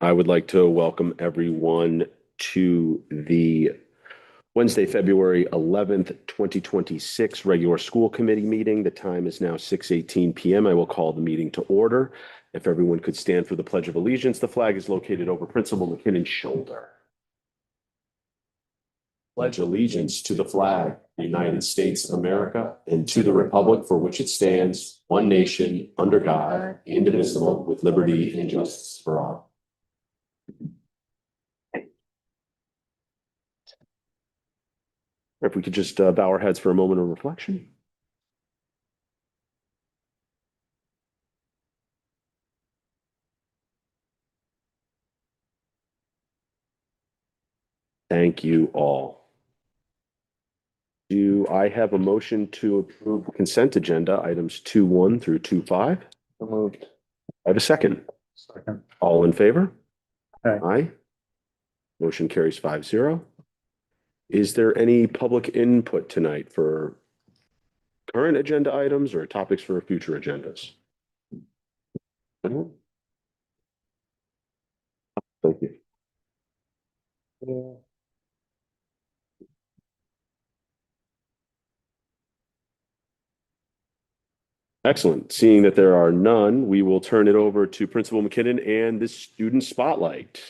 I would like to welcome everyone to the Wednesday, February 11th, 2026 regular school committee meeting. The time is now 6:18 p.m. I will call the meeting to order. If everyone could stand for the Pledge of Allegiance. The flag is located over Principal McKinnon's shoulder. Pledge allegiance to the flag, the United States of America, and to the republic for which it stands, one nation, under God, indivisible, with liberty and justice for all. If we could just bow our heads for a moment of reflection. Thank you all. Do I have a motion to approve the consent agenda items 2.1 through 2.5? So moved. I have a second. Second. All in favor? Aye. Aye. Motion carries 5-0. Is there any public input tonight for current agenda items or topics for future agendas? Anyone? Thank you. Excellent. Seeing that there are none, we will turn it over to Principal McKinnon and the student spotlight.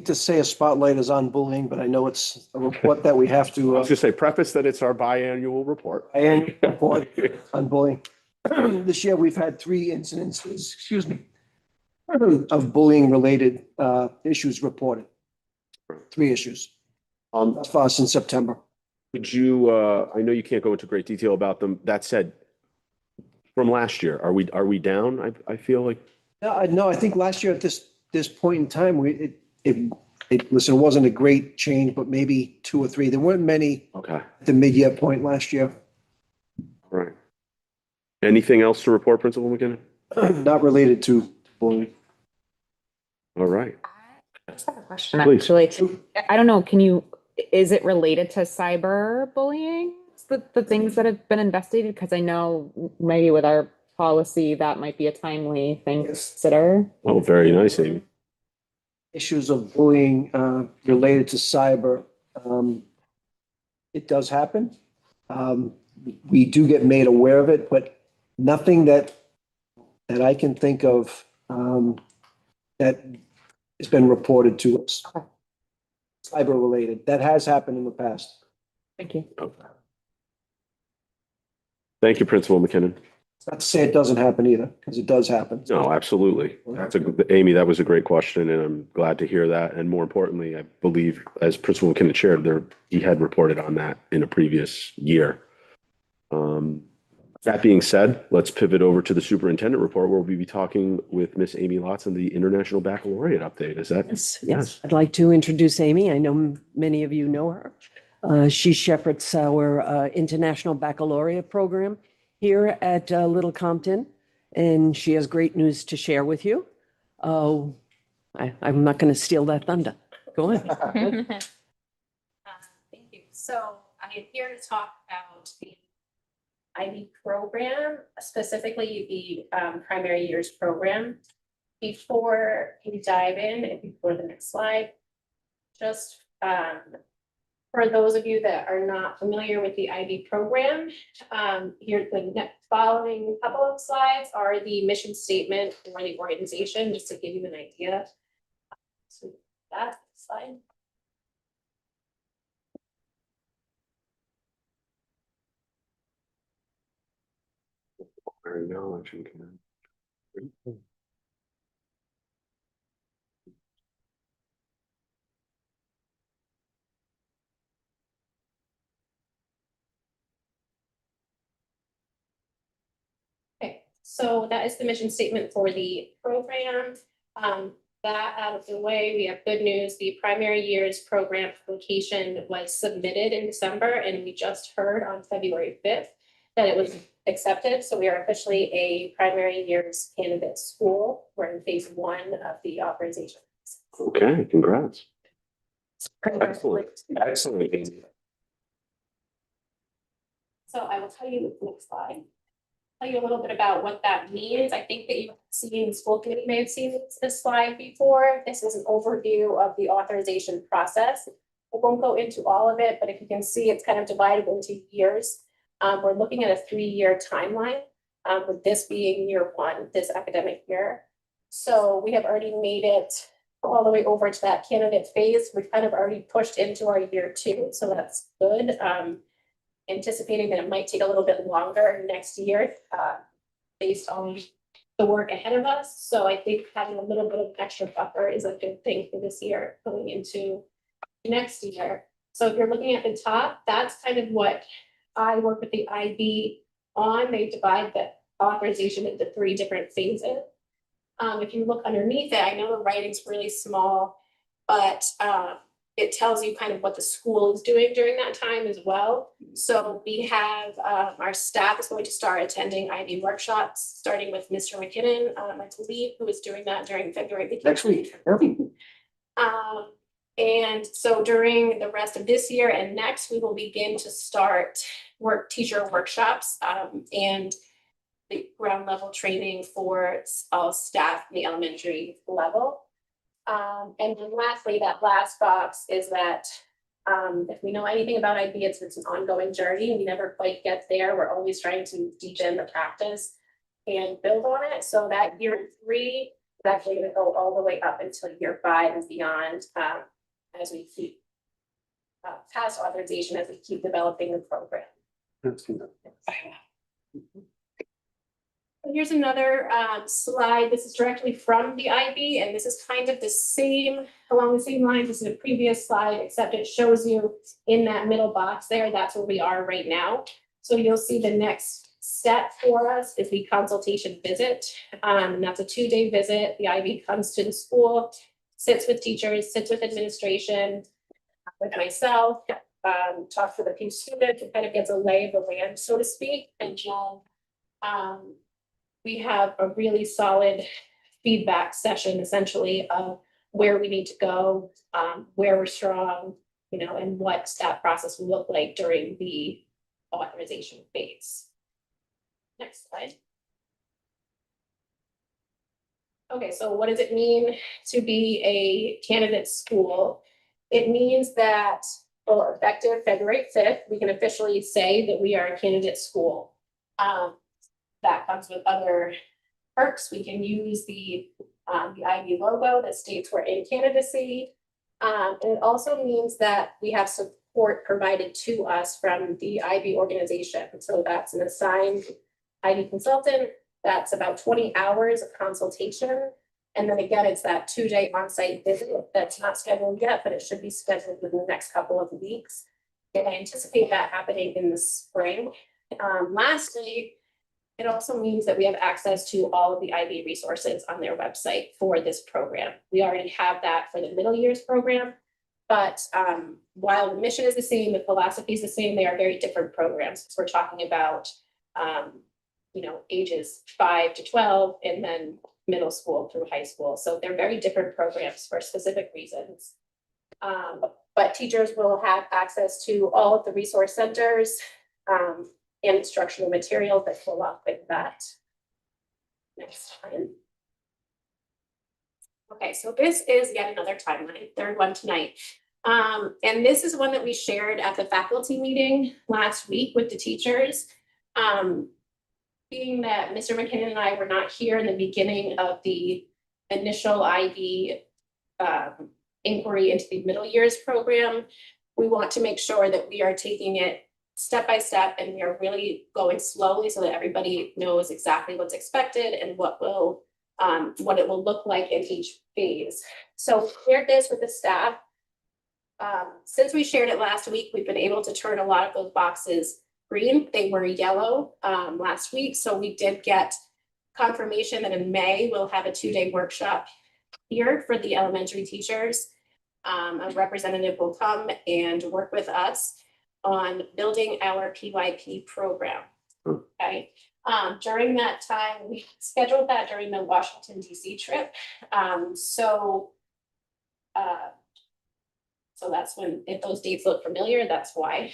To say a spotlight is on bullying, but I know it's a report that we have I to, was going to say, preface that it's our biannual report. and report on bullying. This year, we've had 3 incidences, excuse me, of bullying related issues reported. 3 issues. That's for us in September. Could you, I know you can't go into great detail about them. That said, from last year, are we down? I feel like. No, I think last year at this point in time, listen, it wasn't a great change, but maybe 2 or 3. There weren't many Okay. at the mid-year point last year. All right. Anything else to report, Principal McKinnon? Not related to bullying. All right. I just have a question, Please. actually. I don't know, is it related to cyber bullying? The things that have been investigated? Because I know maybe with our policy, that might be a timely thing to consider. Oh, very nice, Amy. Issues of bullying related to cyber. It does happen. We do get made aware of it, but nothing that I can think of that has been reported to us. Okay. Cyber related. That has happened in the past. Thank you. Okay. Thank you, Principal McKinnon. It's not to say it doesn't happen either, because it does happen. No, absolutely. Amy, that was a great question, and I'm glad to hear that. And more importantly, I believe, as Principal McKinnon shared, he had reported on that in a previous year. That being said, let's pivot over to the superintendent report, where we'll be talking with Miss Amy Lotz on the International Baccalaureate update. Is that? Yes. I'd like to introduce Amy. I know many of you know her. She shepherds our International Baccalaureate program here at Little Compton, and she has great news to share with you. I'm not going to steal that thunder. Go ahead. Thank you. So I am here to talk about the IB program, specifically the primary years program. Before we dive in, if you go to the next slide, just for those of you that are not familiar with the IB program, here the next following couple of slides are the mission statement for the organization, just to give you an idea. So that slide. Okay, so that is the mission statement for the program. That out of the way, we have good news. The primary years program application was submitted in December, and we just heard on February 5th that it was accepted. So we are officially a primary years candidate school. We're in phase 1 of the authorization. Okay, congrats. Excellent. Excellent. So I will tell you the next slide. tell you a little bit about what that means. I think that you've seen, the school committee may have seen this slide before. This is an overview of the authorization process. I won't go into all of it, but if you can see, it's kind of divided into years. We're looking at a 3-year timeline, with this being year 1, this academic year. So we have already made it all the way over to that candidate phase. We've kind of already pushed into our year 2, so that's good. Anticipating that it might take a little bit longer next year, based on the work ahead of us. So I think having a little bit of extra buffer is a good thing for this year going into next year. So if you're looking at the top, that's kind of what I work with the IB on. They divide the authorization into 3 different phases. If you look underneath it, I know the writing's really small, but it tells you kind of what the school is doing during that time as well. So we have our staff is going to start attending IB workshops, starting with Mr. McKinnon, I believe, who is doing that during February vacation. Next week. Yep. And so during the rest of this year and next, we will begin to start teacher workshops and the ground level training for all staff in the elementary level. And then lastly, that last box is that if we know anything about IB, it's an ongoing journey. We never quite get there. We're always trying to deepen the practice and build on it. So that year 3 is actually going to go all the way up until year 5 and beyond, as we keep past authorization, as we keep developing the program. Here's another slide. This is directly from the IB, and this is kind of the same, along the same lines as the previous slide, except it shows you in that middle box there, that's where we are right now. So you'll see the next step for us is the consultation visit. And that's a 2-day visit. The IB comes to the school, sits with teachers, sits with administration, with myself, talks with a few students, and kind of gets a lay of the land, so to speak. And we have a really solid feedback session, essentially, of where we need to go, where we're strong, and what that process will look like during the authorization phase. Next slide. Okay, so what does it mean to be a candidate school? It means that, well, effective February 5th, we can officially say that we are a candidate school. That comes with other perks. We can use the IB logo that states we're in candidacy. And it also means that we have support provided to us from the IB organization. So that's an assigned IB consultant. That's about 20 hours of consultation. And then again, it's that 2-day on-site visit that's not scheduled yet, but it should be scheduled within the next couple of weeks. And I anticipate that happening in the spring. Lastly, it also means that we have access to all of the IB resources on their website for this program. We already have that for the middle years program, but while the mission is the same, the philosophy is the same, they are very different programs. So we're talking about, ages 5 to 12 and then middle school through high school. So they're very different programs for specific reasons. But teachers will have access to all of the resource centers, and instructional materials that go along with that. Next slide. Okay, so this is yet another timeline, 3rd one tonight. And this is one that we shared at the faculty meeting last week with the teachers. Being that Mr. McKinnon and I were not here in the beginning of the initial IB inquiry into the middle years program, we want to make sure that we are taking it step by step, and we are really going slowly so that everybody knows exactly what's expected and what it will look like in each phase. So shared this with the staff. Since we shared it last week, we've been able to turn a lot of those boxes green. They were yellow last week, so we did get confirmation that in May we'll have a 2-day workshop here for the elementary teachers. A representative will come and work with us on building our PYP program. Okay. During that time, we scheduled that during the Washington, DC trip. So that's when, if those dates look familiar, that's why.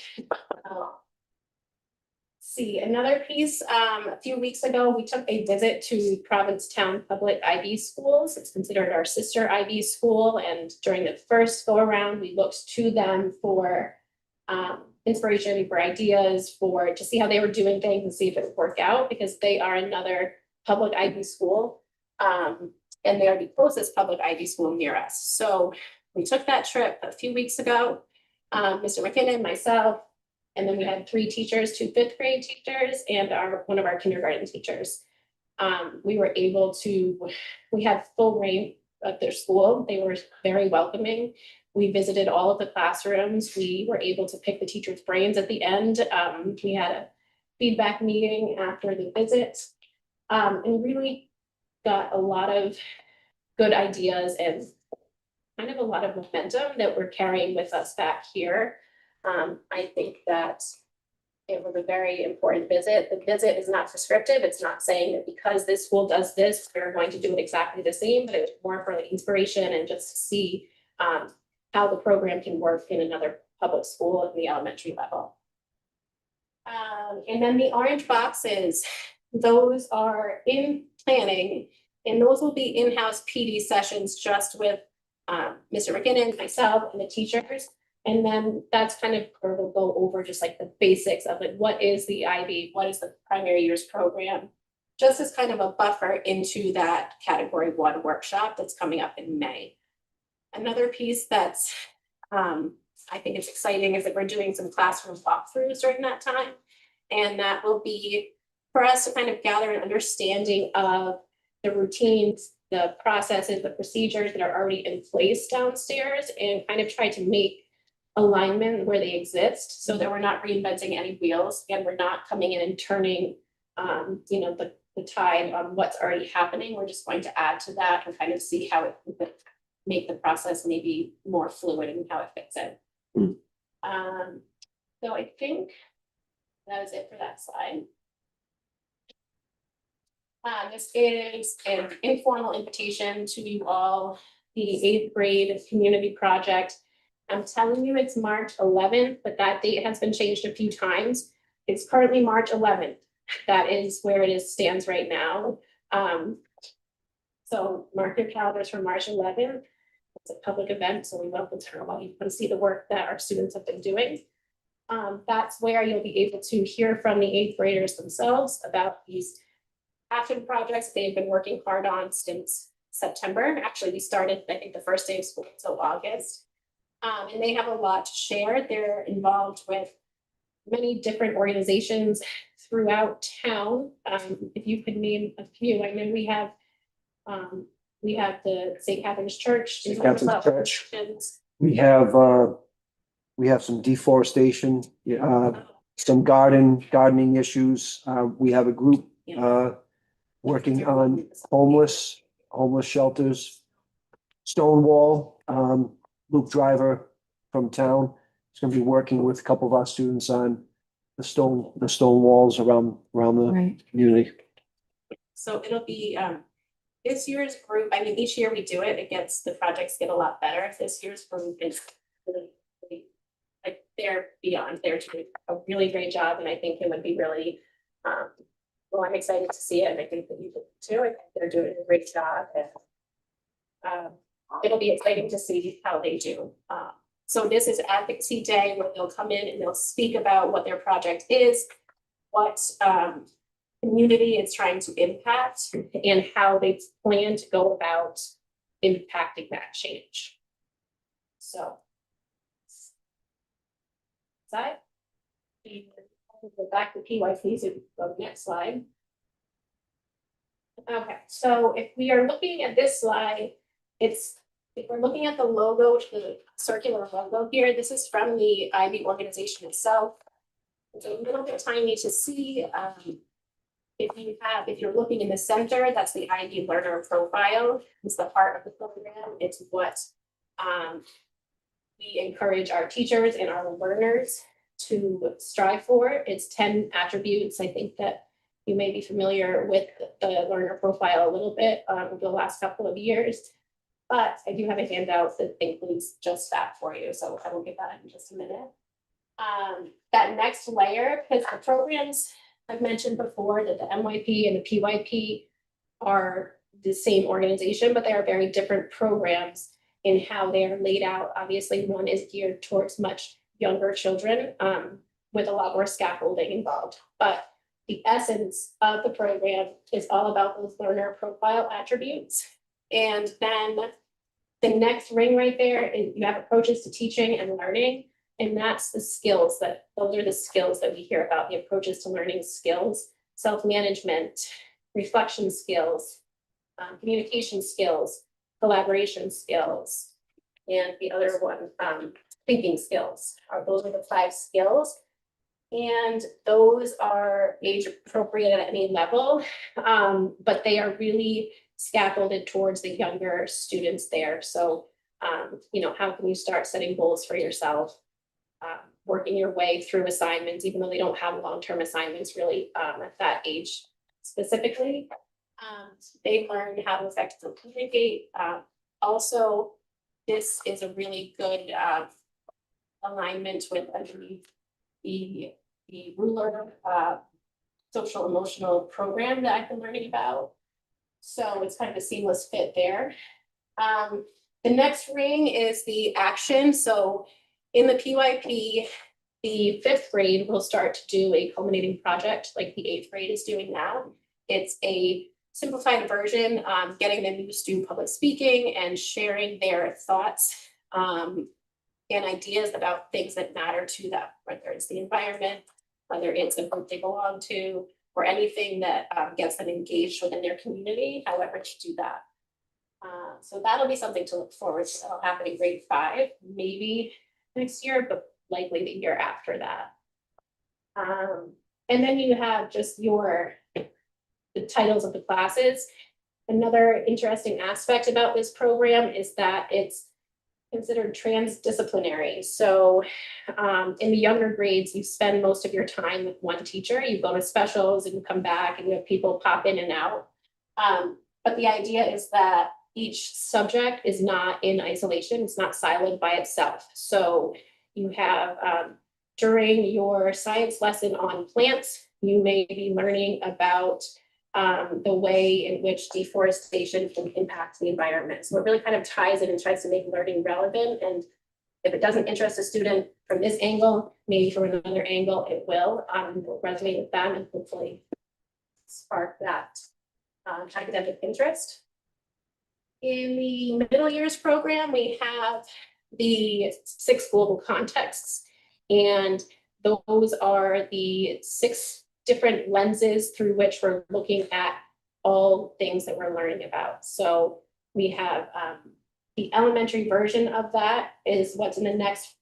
See, another piece, a few weeks ago, we took a visit to Provincetown Public IB Schools. It's considered our sister IB school, and during the first go around, we looked to them for inspiration, for ideas, for to see how they were doing things and see if it would work out, because they are another public IB school. And they are the closest public IB school near us. So we took that trip a few weeks ago, Mr. McKinnon, myself, and then we had 3 teachers, 2 fifth grade teachers, and one of our kindergarten teachers. We were able to, we had full reign of their school. They were very welcoming. We visited all of the classrooms. We were able to pick the teachers' brains at the end. We had a feedback meeting after the visit, and really got a lot of good ideas and kind of a lot of momentum that we're carrying with us back here. I think that it was a very important visit. The visit is not prescriptive. It's not saying that because this school does this, we're going to do it exactly the same, but it was more for the inspiration and just to see how the program can work in another public school at the elementary level. And then the orange boxes, those are in planning, and those will be in-house PD sessions just with Mr. McKinnon, myself, and the teachers. And then that's kind of where we'll go over just like the basics of like, what is the IB, what is the primary years program, just as kind of a buffer into that category 1 workshop that's coming up in May. Another piece that's I think it's exciting is that we're doing some classroom walkthroughs during that time. And that will be for us to kind of gather an understanding of the routines, the processes, the procedures that are already in place downstairs, and kind of try to make alignment where they exist so that we're not reinventing any wheels and we're not coming in and turning the tide on what's already happening. We're just going to add to that and kind of see how it can make the process maybe more fluid and how it fits in. So I think that is it for that slide. This is an informal invitation to you all, the 8th grade community project. I'm telling you it's March 11th, but that date has been changed a few times. It's currently March 11th. That is where it stands right now. So mark your calendars for March 11th. It's a public event, so we welcome everyone. You can see the work that our students have been doing. That's where you'll be able to hear from the 8th graders themselves about these passion projects they've been working hard on since September. Actually, we started, I think, the first day of school until August. And they have a lot to share. They're involved with many different organizations throughout town. If you could name a few, I know we have the St. Catherine's Church. St. Catherine's Church. We have some deforestation, some gardening issues. We have a group working on homeless shelters. Stonewall, Luke Driver from town is going to be working with a couple of our students on the stone walls around the community. So it'll be this year's group. I mean, each year we do it. The projects get a lot better. This year's group is really like they're beyond. They're doing a really great job, and I think it would be really. Well, I'm excited to see it, and I think that you do too. I think they're doing a great job, and it'll be exciting to see how they do. So this is Advocacy Day, where they'll come in and they'll speak about what their project is, what community it's trying to impact, and how they plan to go about impacting that change. So, side. Go back to PYC, so go to the next slide. Okay, so if we are looking at this slide, if we're looking at the logo, the circular logo here, this is from the IB organization itself. It's a little bit tiny to see. If you're looking in the center, that's the IB learner profile. It's the heart of the program. It's what we encourage our teachers and our learners to strive for. It's 10 attributes. I think that you may be familiar with the learner profile a little bit over the last couple of years, but I do have a handout that includes just that for you. So I will get that in just a minute. That next layer, because the programs I've mentioned before that the MYP and the PYP are the same organization, but they are very different programs in how they are laid out. Obviously, one is geared towards much younger children, with a lot more scaffolding involved. But the essence of the program is all about those learner profile attributes. And then the next ring right there is you have approaches to teaching and learning. And that's the skills those are the skills that we hear about, the approaches to learning skills, self-management, reflection skills, communication skills, collaboration skills, and the other one, thinking skills. Those are the 5 skills. And those are age appropriate at any level, but they are really scaffolded towards the younger students there. So, how can you start setting goals for yourself? Working your way through assignments, even though they don't have long-term assignments really at that age specifically. They learn how to effectively communicate. Also, this is a really good alignment with underneath the ruler social emotional program that I've been learning about. So it's kind of a seamless fit there. The next ring is the action. So in the PYP, the 5th grade will start to do a culminating project like the 8th grade is doing now. It's a simplified version, getting them used to public speaking and sharing their thoughts and ideas about things that matter to them, whether it's the environment, whether it's a group they belong to, or anything that gets them engaged within their community, however to do that. So that'll be something to look forward to. That'll happen in grade 5, maybe next year, but likely the year after that. And then you have just the titles of the classes. Another interesting aspect about this program is that it's considered transdisciplinary. So in the younger grades, you spend most of your time with one teacher. You go to specials and you come back and you have people pop in and out. But the idea is that each subject is not in isolation. It's not siloed by itself. So you have, during your science lesson on plants, you may be learning about the way in which deforestation can impact the environment. So it really kind of ties in and tries to make learning relevant. And if it doesn't interest a student from this angle, maybe from another angle, it will resonate with them and hopefully spark that academic interest. In the middle years program, we have the 6 global contexts, and those are the 6 different lenses through which we're looking at all things that we're learning about. So we have the elementary version of that is what's in the next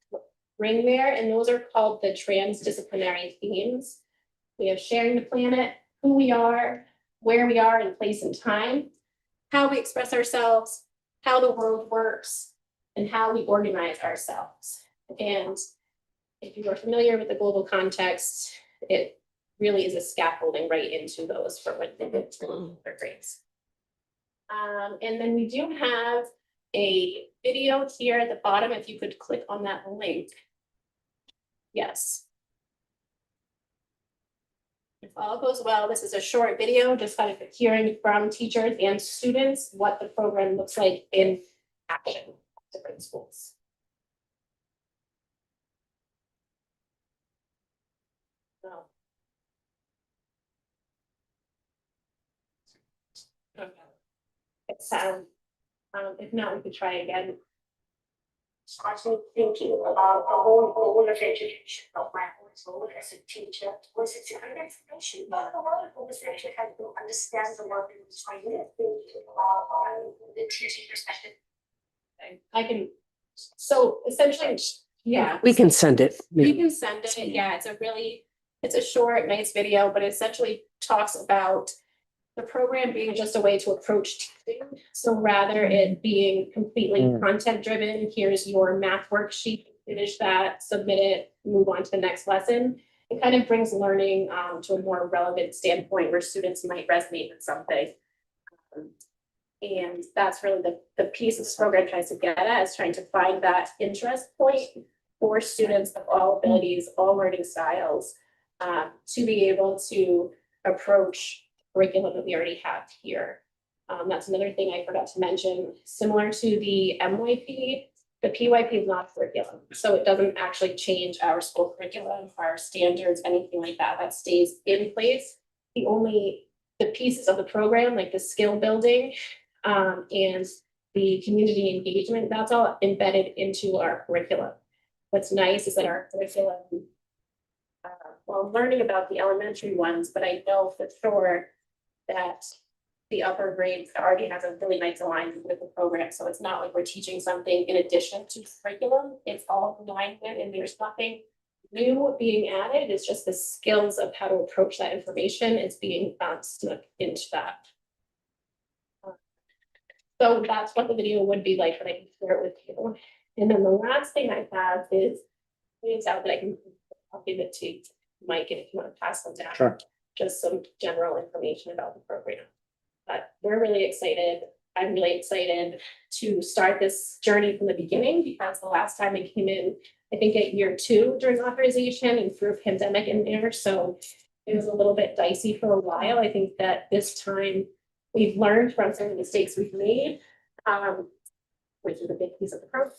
ring there, and those are called the transdisciplinary themes. We have sharing the planet, who we are, where we are in place and time, how we express ourselves, how the world works, and how we organize ourselves. And if you are familiar with the global context, it really is a scaffolding right into those for when they get to their grades. And then we do have a video here at the bottom, if you could click on that link. Yes. If all goes well, this is a short video, just kind of hearing from teachers and students what the program looks like in action at different schools. So. Okay. It sounds, if not, we could try again. I've been thinking about the whole of education of my own role as a teacher. Was it a great information about the world, or was it actually how to understand the world in training the teaching perspective? I can, so essentially, yeah. We can send it. You can send it, yeah, it's a short, nice video, but it essentially talks about the program being just a way to approach teaching. So rather it being completely content driven, here's your math worksheet, finish that, submit it, move on to the next lesson. It kind of brings learning to a more relevant standpoint where students might resonate with something. And that's really the piece this program tries to get at, is trying to find that interest point for students of all abilities, all learning styles, to be able to approach curriculum that we already have here. That's another thing I forgot to mention, similar to the MYP, the PYP is not curriculum, so it doesn't actually change our school curriculum, our standards, anything like that. That stays in place. The pieces of the program, like the skill building, and the community engagement, that's all embedded into our curriculum. What's nice is that our curriculum, well, I'm learning about the elementary ones, but I know for sure that the upper grades already has a really nice alignment with the program. So it's not like we're teaching something in addition to curriculum. It's all alignment and there's nothing new being added. It's just the skills of how to approach that information. It's being snuck into that. So that's what the video would be like, but I can share it with you. And then the last thing I have is it's out that I'll give it to Mike if you want to pass them down. Sure. Just some general information about the program. But we're really excited. I'm really excited to start this journey from the beginning because the last time I came in, I think at year 2 during authorization and through a pandemic in there. So it was a little bit dicey for a while. I think that this time we've learned from some of the mistakes we've made, which is a big piece of the program.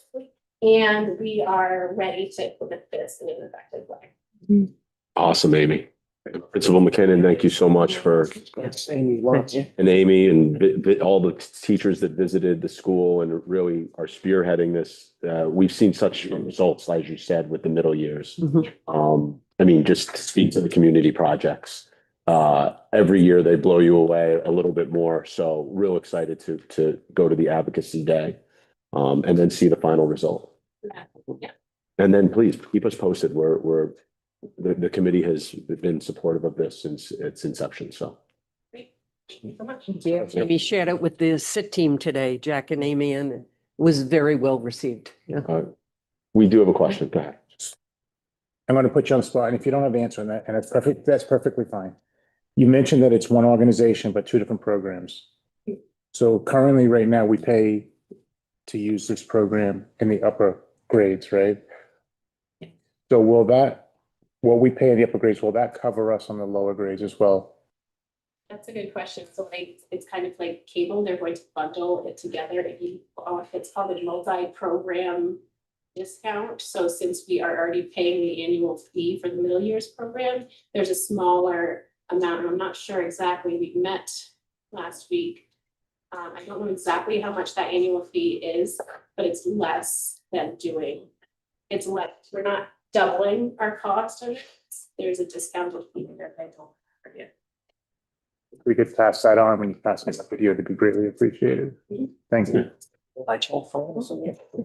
And we are ready to implement this in an effective way. Awesome, Amy. Principal McKinnon, thank you so much for, Yes, Amy Lawrence. and Amy and all the teachers that visited the school and really are spearheading this. We've seen such results, as you said, with the middle years. I mean, just to speak to the community projects. Every year they blow you away a little bit more. So real excited to go to the advocacy day and then see the final result. Yeah. And then please keep us posted. The committee has been supportive of this since its inception. So. Great. Thank you so much. Amy shared it with the SIT team today, Jack and Amy, and it was very well received. Yeah. We do have a question. Go ahead. I'm going to put you on the spot, and if you don't have an answer on that, and it's perfect, that's perfectly fine. You mentioned that it's one organization, but 2 different programs. So currently, right now, we pay to use this program in the upper grades, right? So what we pay in the upper grades, will that cover us on the lower grades as well? That's a good question. So it's kind of like cable. They're going to bundle it together. It's called a multi-program discount. So since we are already paying the annual fee for the middle years program, there's a smaller amount. I'm not sure exactly. We met last week. I don't know exactly how much that annual fee is, but it's less than it's less. We're not doubling our cost of it. There's a discounted fee there that I don't forget. If we could pass that on when you pass me that video, that'd be greatly appreciated. Thank you.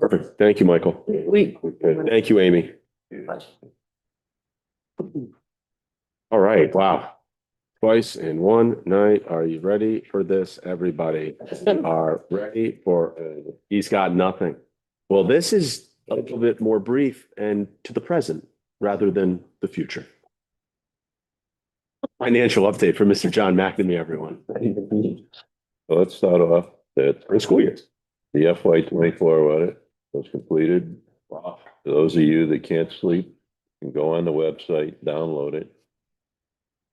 Perfect. Thank you, Michael. Thank you, Amy. All right. Wow. Twice in one night. Are you ready for this? Everybody are ready for he's got nothing. Well, this is a little bit more brief and to the present rather than the future. Financial update for Mr. John McNamee, everyone. Well, let's start off that For school years. the FY24 audit was completed. Wow. For those of you that can't sleep, you can go on the website, download it,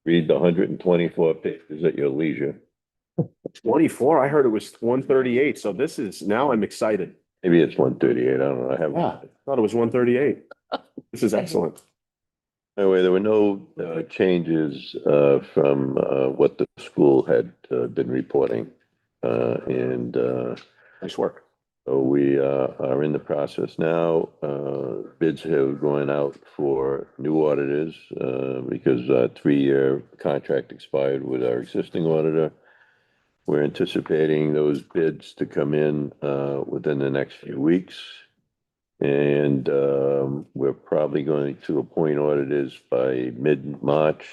read the 124 pages at your leisure. 24. I heard it was 138. So this is now I'm excited. Maybe it's 138. I don't know. I haven't. Yeah, I thought it was 138. This is excellent. Anyway, there were no changes from what the school had been reporting. And Nice work. so we are in the process now. Bids have gone out for new auditors because our 3-year contract expired with our existing auditor. We're anticipating those bids to come in within the next few weeks. And we're probably going to appoint auditors by mid-March,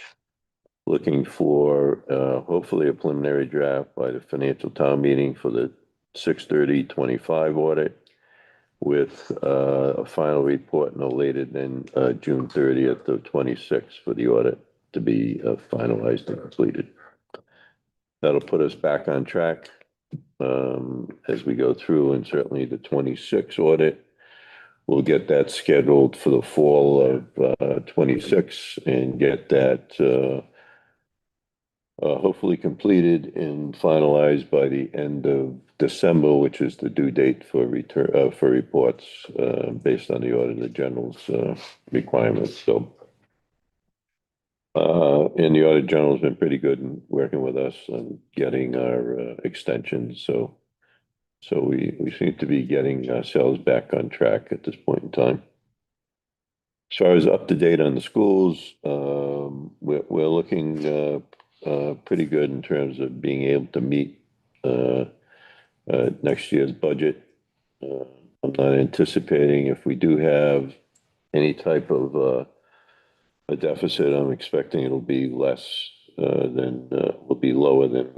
looking for hopefully a preliminary draft by the financial town meeting for the 6/30/25 audit, with a final report no later than June 30th of 26 for the audit to be finalized and completed. That'll put us back on track as we go through, and certainly the 26 audit we'll get that scheduled for the fall of 26 and get that hopefully completed and finalized by the end of December, which is the due date for return for reports based on the Auditor General's requirements. So, and the Auditor General's been pretty good in working with us on getting our extensions. So we seem to be getting ourselves back on track at this point in time. As far as up to date on the schools, we're looking pretty good in terms of being able to meet next year's budget. I'm not anticipating if we do have any type of a deficit, I'm expecting it'll be less will be lower than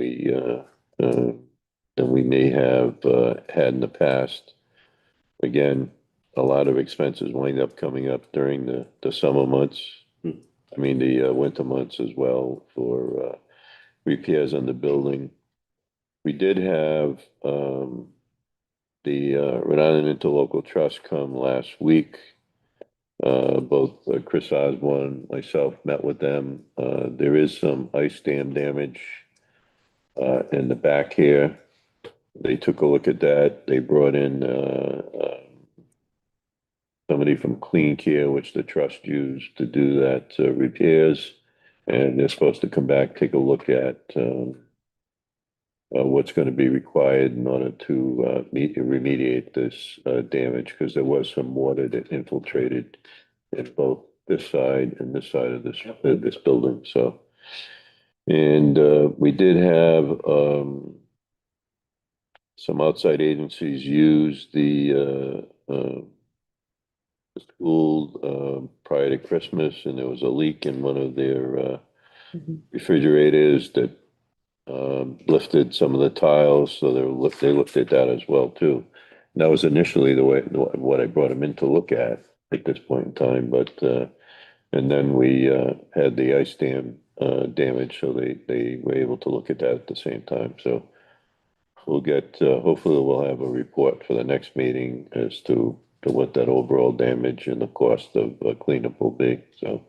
we may have had in the past. Again, a lot of expenses wind up coming up during the summer months. I mean, the winter months as well for repairs on the building. We did have the Rhode Island Interlocal Trust come last week. Both Chris Osborne, myself met with them. There is some ice dam damage in the back here. They took a look at that. They brought in somebody from Clean Care, which the trust used to do that repairs. And they're supposed to come back, take a look at what's going to be required in order to remediate this damage, because there was some water that infiltrated in both this side and this side of this building. So, and we did have some outside agencies use the school prior to Christmas, and there was a leak in one of their refrigerators that lifted some of the tiles, so they looked at that as well too. And that was initially what I brought them in to look at this point in time, but and then we had the ice dam damage, so they were able to look at that at the same time. So we'll get hopefully we'll have a report for the next meeting as to what that overall damage and the cost of cleanup will be. So,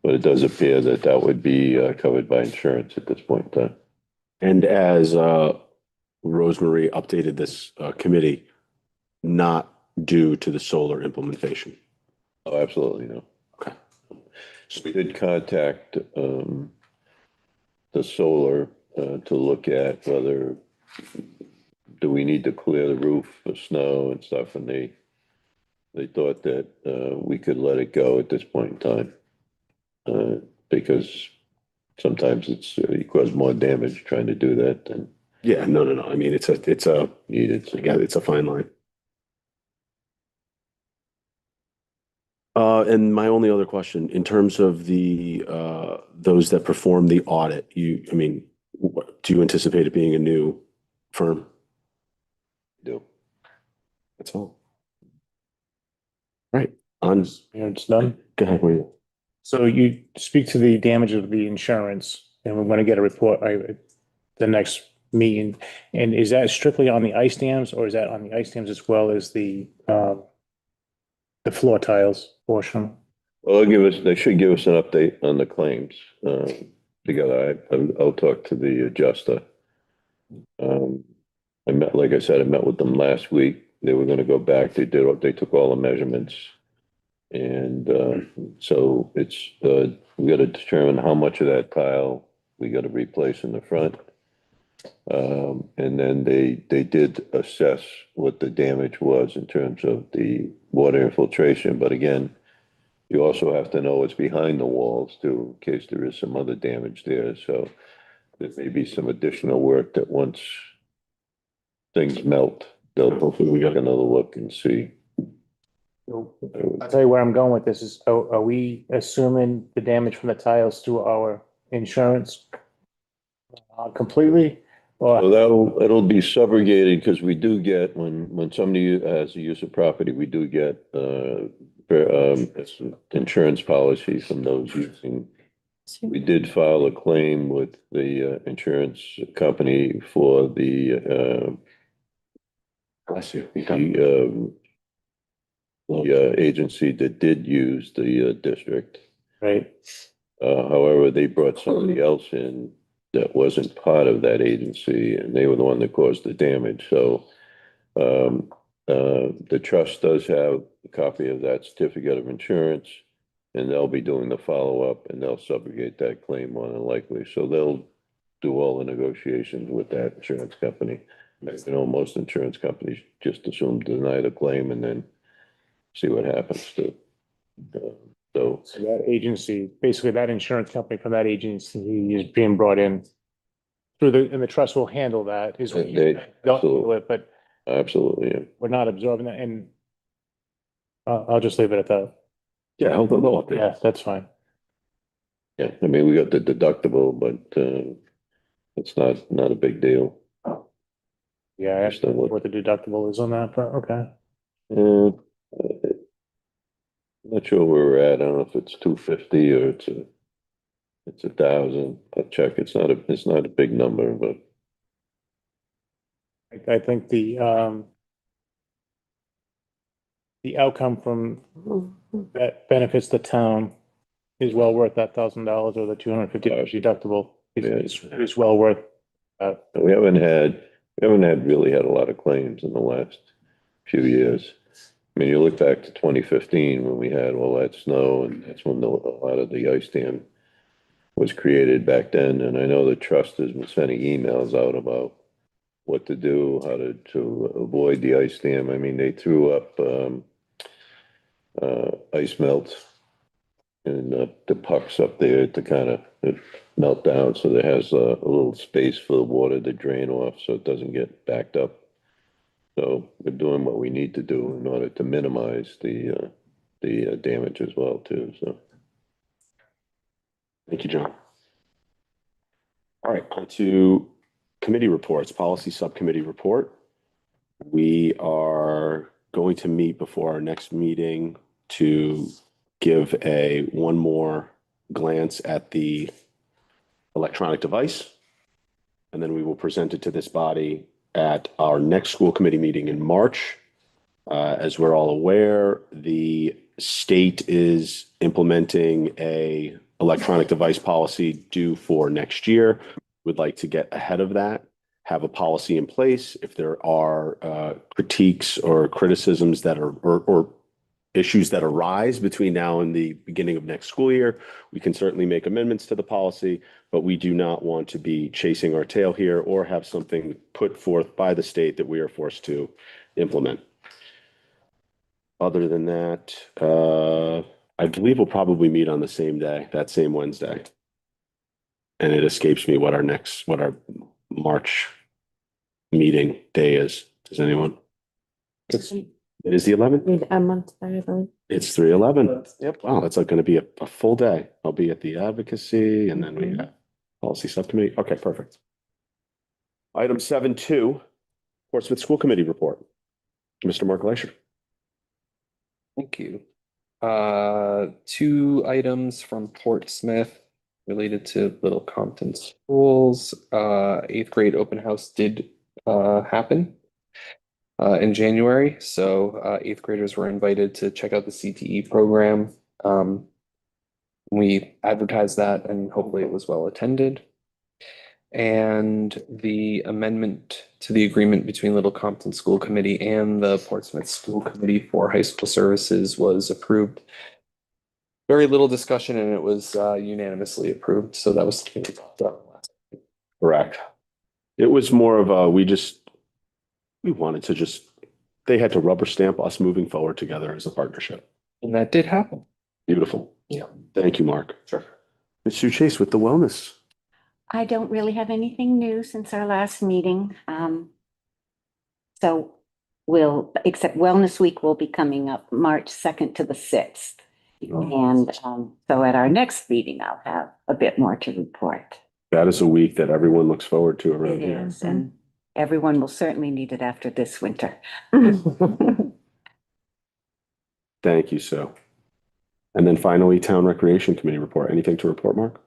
but it does appear that would be covered by insurance at this point in time. And as Rosemary updated this committee, not due to the solar implementation. Oh, absolutely, no. Okay. So we did contact the solar to look at whether do we need to clear the roof for snow and stuff, and they thought that we could let it go at this point in time because sometimes you cause more damage trying to do that than Yeah, no. I mean, it's a needed. So. again, it's a fine line. And my only other question, in terms of the those that perform the audit, I mean, do you anticipate it being a new firm? Do. That's all. Right. On. It's done. Go ahead. Will you? So you speak to the damage of the insurance, and we're going to get a report at the next meeting. And is that strictly on the ice dams, or is that on the ice dams as well as the floor tiles portion? Well, they should give us an update on the claims together. I'll talk to the adjuster. Like I said, I met with them last week. They were going to go back. They took all the measurements. And so we got to determine how much of that tile we got to replace in the front. And then they did assess what the damage was in terms of the water infiltration. But again, you also have to know what's behind the walls too, in case there is some other damage there. So there may be some additional work that once things melt, they'll hopefully we got another look and see. I'll tell you where I'm going with this is, are we assuming the damage from the tiles through our insurance completely? Or So it'll be subrogated because we do get, when somebody has a use of property, we do get insurance policy from those using. We did file a claim with the insurance company for the Bless you. the agency that did use the district. Right. However, they brought somebody else in that wasn't part of that agency, and they were the one that caused the damage. So the trust does have a copy of that certificate of insurance, and they'll be doing the follow-up, and they'll subrogate that claim more than likely. So they'll do all the negotiations with that insurance company. You know, most insurance companies just assume deny the claim and then see what happens to. So So that agency, basically that insurance company from that agency is being brought in through and the trust will handle that is. They'll handle it, but absolutely, yeah. we're not absorbing that and I'll just leave it at that. Yeah, hold on. Yeah, that's fine. Yeah, I mean, we got the deductible, but it's not a big deal. Yeah, I Just asked what the deductible is on that, but okay. I'm not sure where we're at. I don't know if it's 250 or it's 1,000. I'll check. It's not a big number, but I think the outcome from that benefits the town is well worth that $1,000 or the $250 deductible is well worth. we haven't really had a lot of claims in the last few years. I mean, you look back to 2015 when we had all that snow, and that's when a lot of the ice dam was created back then. And I know the trust has been sending emails out about what to do, how to avoid the ice dam. I mean, they threw up ice melt and the pucks up there to kind of melt down, so there has a little space for the water to drain off so it doesn't get backed up. So we're doing what we need to do in order to minimize the damage as well too. So Thank you, John. All right, on to committee reports, policy subcommittee report. We are going to meet before our next meeting to give one more glance at the electronic device. And then we will present it to this body at our next school committee meeting in March. As we're all aware, the state is implementing a electronic device policy due for next year. We'd like to get ahead of that, have a policy in place. If there are critiques or criticisms that are or issues that arise between now and the beginning of next school year, we can certainly make amendments to the policy, but we do not want to be chasing our tail here or have something put forth by the state that we are forced to implement. Other than that, I believe we'll probably meet on the same day, that same Wednesday. And it escapes me what our March meeting day is. Does anyone? It is the 11th? Need a month, I believe. It's 3/11. Yep. Wow, that's going to be a full day. I'll be at the advocacy and then we have policy subcommittee. Okay, perfect. Item 7.2, Portsmouth School Committee report. Mr. Mark Leisher. Thank you. Two items from Portsmouth related to Little Compton schools. 8th grade open house did happen in January. So 8th graders were invited to check out the CTE program. We advertised that and hopefully it was well attended. And the amendment to the agreement between Little Compton School Committee and the Portsmouth School Committee for High School Services was approved. Very little discussion and it was unanimously approved. So that was something we talked about last week. Correct. It was more of a, we wanted to they had to rubber stamp us moving forward together as a partnership. And that did happen. Beautiful. Yeah. Thank you, Mark. Sure. Ms. Sue Chase with the wellness. I don't really have anything new since our last meeting. So except Wellness Week will be coming up March 2nd to the 6th. And so at our next meeting, I'll have a bit more to report. That is a week that everyone looks forward to around It here. is, and everyone will certainly need it after this winter. Thank you, Sue. And then finally, Town Recreation Committee report. Anything to report, Mark?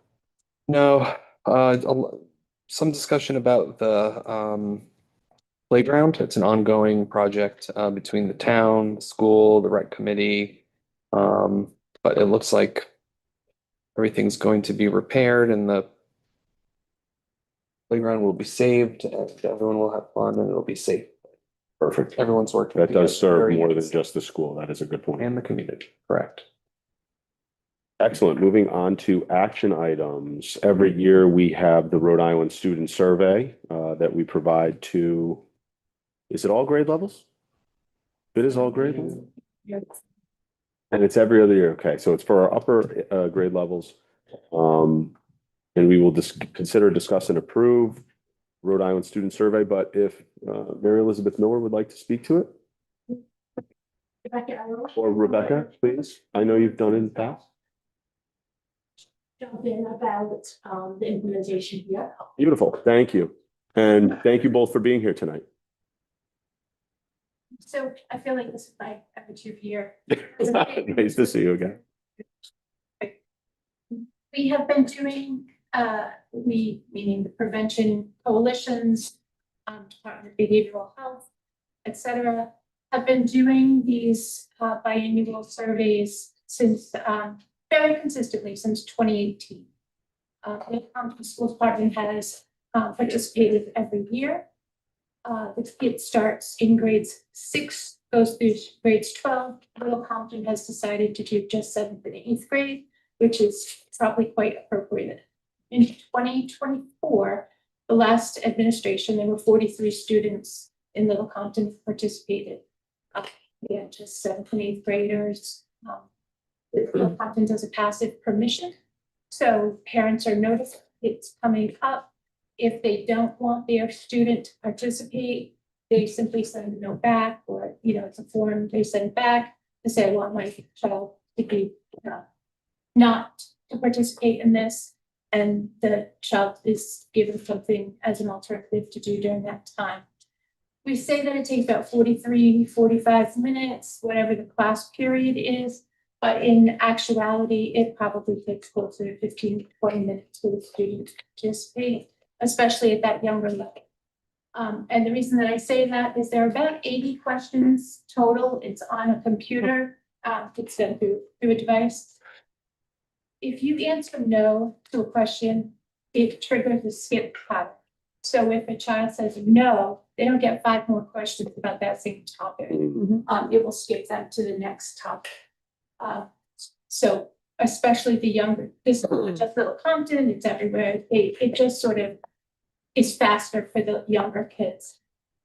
No, some discussion about the playground. It's an ongoing project between the town, the school, the rec committee. But it looks like everything's going to be repaired and the playground will be saved and everyone will have fun and it'll be safe. Perfect. Everyone's working. That does together serve very more than nicely. just the school. That is a good point. And the community, correct. Excellent. Moving on to action items. Every year we have the Rhode Island Student Survey that we provide to, is it all grade levels? It is all grade levels? And it's every other year. Okay, so it's for our upper grade levels. And we will consider, discuss, and approve Rhode Island Student Survey. But if Mary Elizabeth Miller would like to speak to it, or Rebecca, please. I know you've done it in the past. Jump in about the implementation here. Beautiful. Thank you. And thank you both for being here tonight. So I feel like this is my two year. Nice to see you again. We have been doing, meaning the prevention coalitions, Department of Behavioral Health, et cetera, have been doing these biannual surveys since very consistently since 2018. The Compton School Department has participated every year. It starts in grades 6, goes through grades 12. Little Compton has decided to do just 7th and 8th grade, which is probably quite appropriate. In 2024, the last administration, there were 43 students in Little Compton who participated. Yeah, just 7th and 8th graders. Little Compton does a passive permission. So parents are notified it's coming up. If they don't want their student to participate, they simply send a note back, or, it's a form they send back to say, I want my child to be not to participate in this. And the child is given something as an alternative to do during that time. We say that it takes about 43, 45 minutes, whatever the class period is. But in actuality, it probably takes closer to 15 to 20 minutes for the student to participate, especially at that younger level. And the reason that I say that is there are about 80 questions total. It's on a computer. It's done through a device. If you answer no to a question, it triggers a skip pattern. So if a child says no, they don't get 5 more questions about that same topic. It will skip them to the next topic. So especially the younger, this is not just Little Compton, it's everywhere. It just sort of is faster for the younger kids.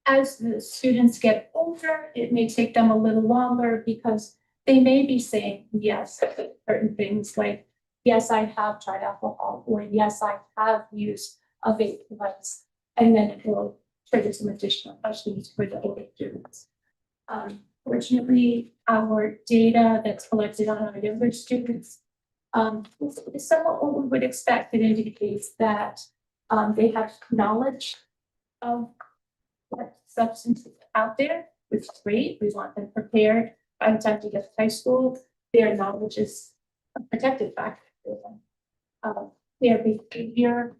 As the students get older, it may take them a little longer because they may be saying yes to certain things like, yes, I have tried alcohol, or yes, I have used a vape device. And then it will trigger some additional questions for the older students. Fortunately, our data that's collected on our younger students is somewhat what we would expect. It indicates that they have knowledge of what substances out there, which is great. We want them prepared by the time they get to high school. Their knowledge is a protected factor for them. Their behavior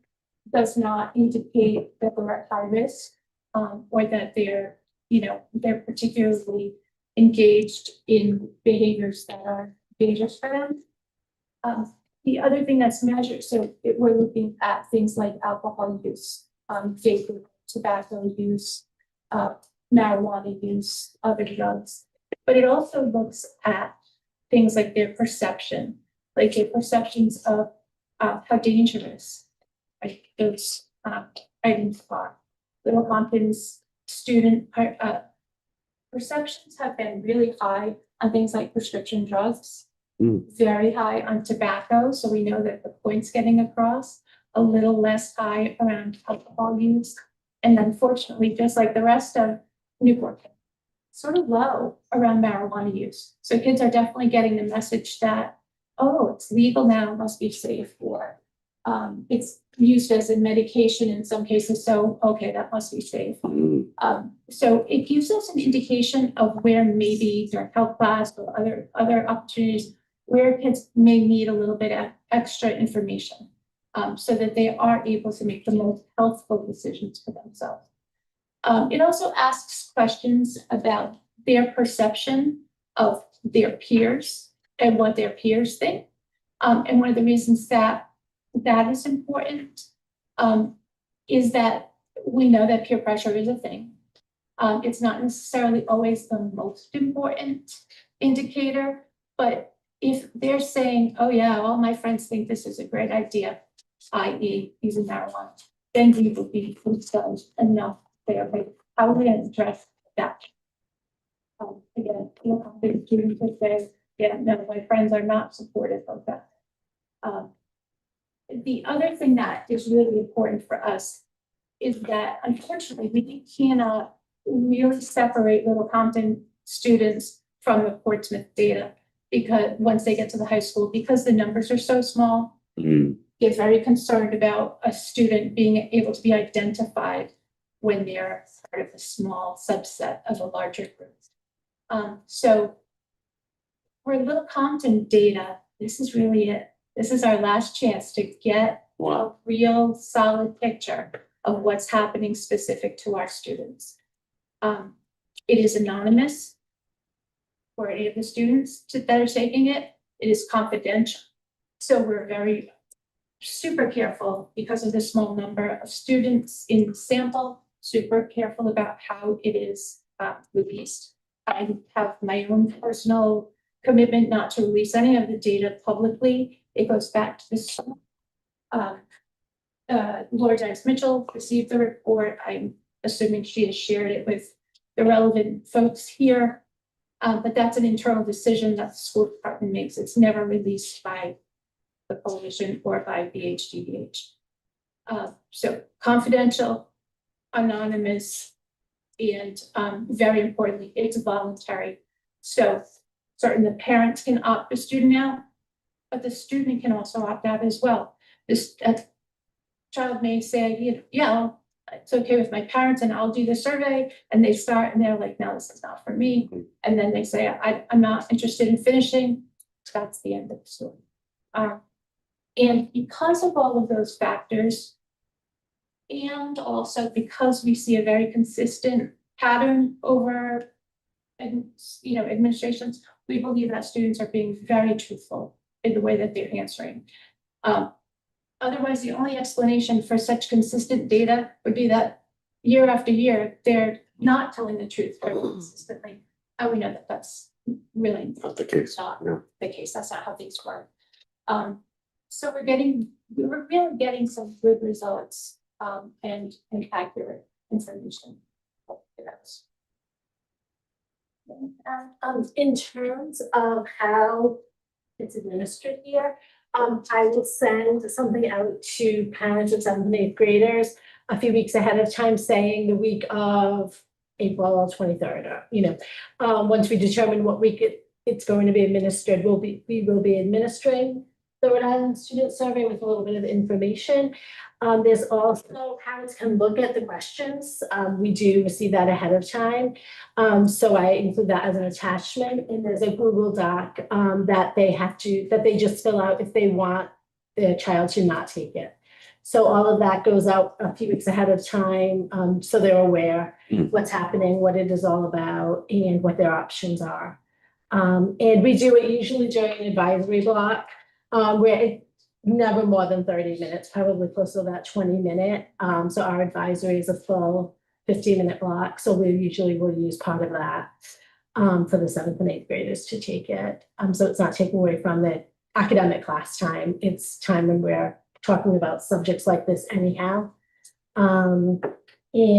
does not indicate that they're at high risk, or that they're particularly engaged in behaviors that are dangerous for them. The other thing that's measured, we're looking at things like alcohol use, vaping, tobacco use, marijuana use, other drugs. But it also looks at things like their perception, like their perceptions of how dangerous those items are. Little Compton's student perceptions have been really high on things like prescription drugs, very high on tobacco. So we know that the point's getting across, a little less high around alcohol use. And unfortunately, just like the rest of Newport, sort of low around marijuana use. So kids are definitely getting the message that, oh, it's legal now, it must be safe, or it's used as a medication in some cases, so okay, that must be safe. So it gives us an indication of where maybe during health class or other opportunities where kids may need a little bit of extra information, so that they are able to make the most healthful decisions for themselves. It also asks questions about their perception of their peers and what their peers think. And one of the reasons that that is important is that we know that peer pressure is a thing. It's not necessarily always the most important indicator, but if they're saying, oh yeah, all my friends think this is a great idea, i.e. using marijuana, then we will be concerned enough there. Like, how are we going to address that? Again, you know, the students would say, yeah, no, my friends are not supportive of that. The other thing that is really important for us is that unfortunately we cannot really separate Little Compton students from the Portsmouth data, because once they get to the high school, because the numbers are so small, get very concerned about a student being able to be identified when they're part of a small subset of a larger group. So for Little Compton data, this is really it. This is our last chance to get a real solid picture of what's happening specific to our students. It is anonymous for any of the students that are taking it. It is confidential. So we're very super careful because of the small number of students in the sample, super careful about how it is released. I have my own personal commitment not to release any of the data publicly. It goes back to this. Laura Dice Mitchell received the report. I'm assuming she has shared it with the relevant folks here. But that's an internal decision that the school department makes. It's never released by the coalition or by BHDBH. So confidential, anonymous, and very importantly, it's voluntary. So certainly the parents can opt the student out, but the student can also opt out as well. This child may say, yeah, it's okay with my parents and I'll do the survey. And they start and they're like, no, this is not for me. And then they say, I'm not interested in finishing. That's the end of the story. And because of all of those factors, and also because we see a very consistent pattern over, administrations, we believe that students are being very truthful in the way that they're answering. Otherwise, the only explanation for such consistent data would be that year after year, they're not telling the truth very consistently. And we know that that's really Not the case. not Yeah. the case. That's not how things work. So we're really getting some good results and accurate information. In terms of how it's administered here, I will send something out to parents of 7th and 8th graders a few weeks ahead of time, saying the week of April 23rd, or, once we determine what week it's going to be administered, we will be administering the Rhode Island Student Survey with a little bit of information. There's also, parents can look at the questions. We do receive that ahead of time. So I include that as an attachment, and there's a Google Doc that they just fill out if they want their child to not take it. So all of that goes out a few weeks ahead of time, so they're aware what's happening, what it is all about, and what their options are. And we do it usually during an advisory block, where it's never more than 30 minutes, probably close to that 20-minute. So our advisory is a full 15-minute block. So we usually will use part of that for the 7th and 8th graders to take it. So it's not taken away from the academic class time. It's time when we're talking about subjects like this anyhow. Yeah,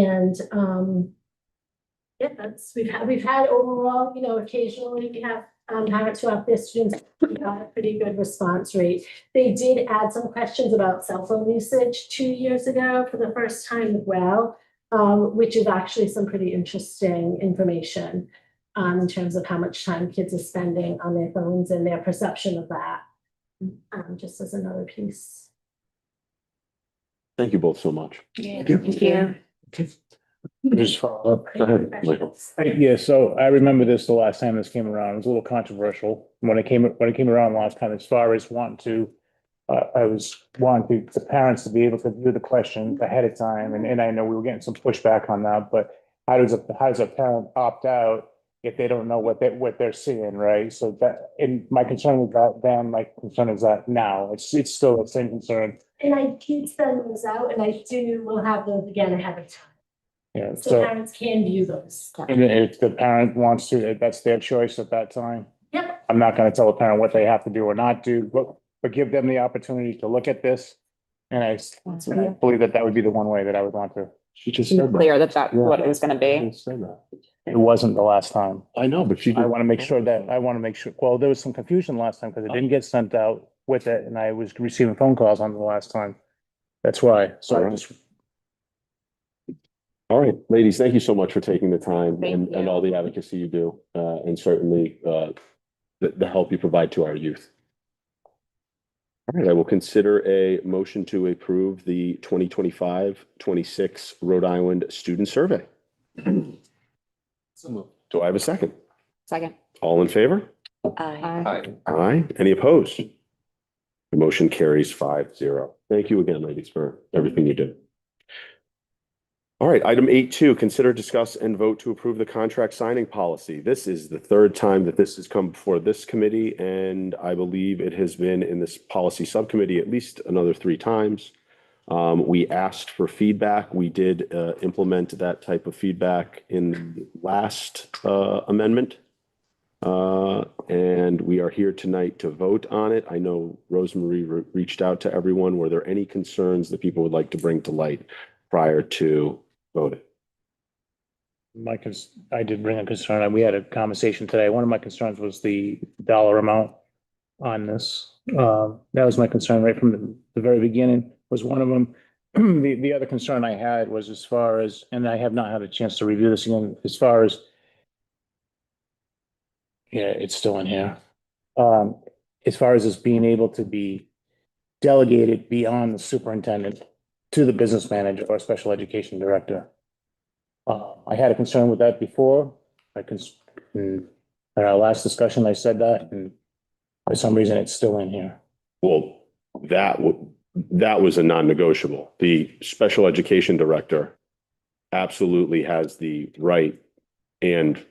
we've had overall, occasionally we have parents who have their students got a pretty good response rate. They did add some questions about cell phone usage 2 years ago for the first time as well, which is actually some pretty interesting information in terms of how much time kids are spending on their phones and their perception of that, just as another piece. Thank you both so much. Thank you. Just follow up. Go ahead, Michael. Yeah, so I remember this the last time this came around. It was a little controversial when it came around last time, as far as wanting to I was wanting the parents to be able to view the questions ahead of time, and I know we were getting some pushback on that, but how does a parent opt out if they don't know what they're seeing, right? So that, and my concern with that then, my concern is that now, it's still the same concern. And I did send those out and we'll have those again ahead of time. Yeah, So so, parents can view those. and if the parent wants to, that's their choice at that time. Yep. I'm not gonna tell a parent what they have to do or not do, but give them the opportunity to look at this. And I believe that would be the one way that I would want to. She just Be said that. clear that that's Yeah. what it was gonna be. She just said that. It wasn't the last time. I know, but she. I want to make sure well, there was some confusion last time because it didn't get sent out with it and I was receiving phone calls on the last time. That's why. So I just, All right, ladies, thank you so much for taking the time Thank and you. all the advocacy you do, and certainly the help you provide to our youth. All right, I will consider a motion to approve the 2025-26 Rhode Island Student Survey. Do I have a second? Second. All in favor? Aye. Aye. Any opposed? The motion carries 5-0. Thank you again, ladies, for everything you do. All right, item 8.2, consider, discuss, and vote to approve the contract signing policy. This is the third time that this has come before this committee, and I believe it has been in this policy subcommittee at least another 3 times. We asked for feedback. We did implement that type of feedback in the last amendment. And we are here tonight to vote on it. I know Rosemary reached out to everyone. Were there any concerns that people would like to bring to light prior to voting? I did bring a concern. We had a conversation today. One of my concerns was the dollar amount on this. That was my concern right from the very beginning, was one of them. The other concern I had was as far as, and I have not had a chance to review this again, as far as, yeah, it's still in here. As far as this being able to be delegated beyond the superintendent to the business manager or special education director. I had a concern with that before. In our last discussion, I said that, and for some reason, it's still in here. Well, that was a non-negotiable. The special education director absolutely has the right and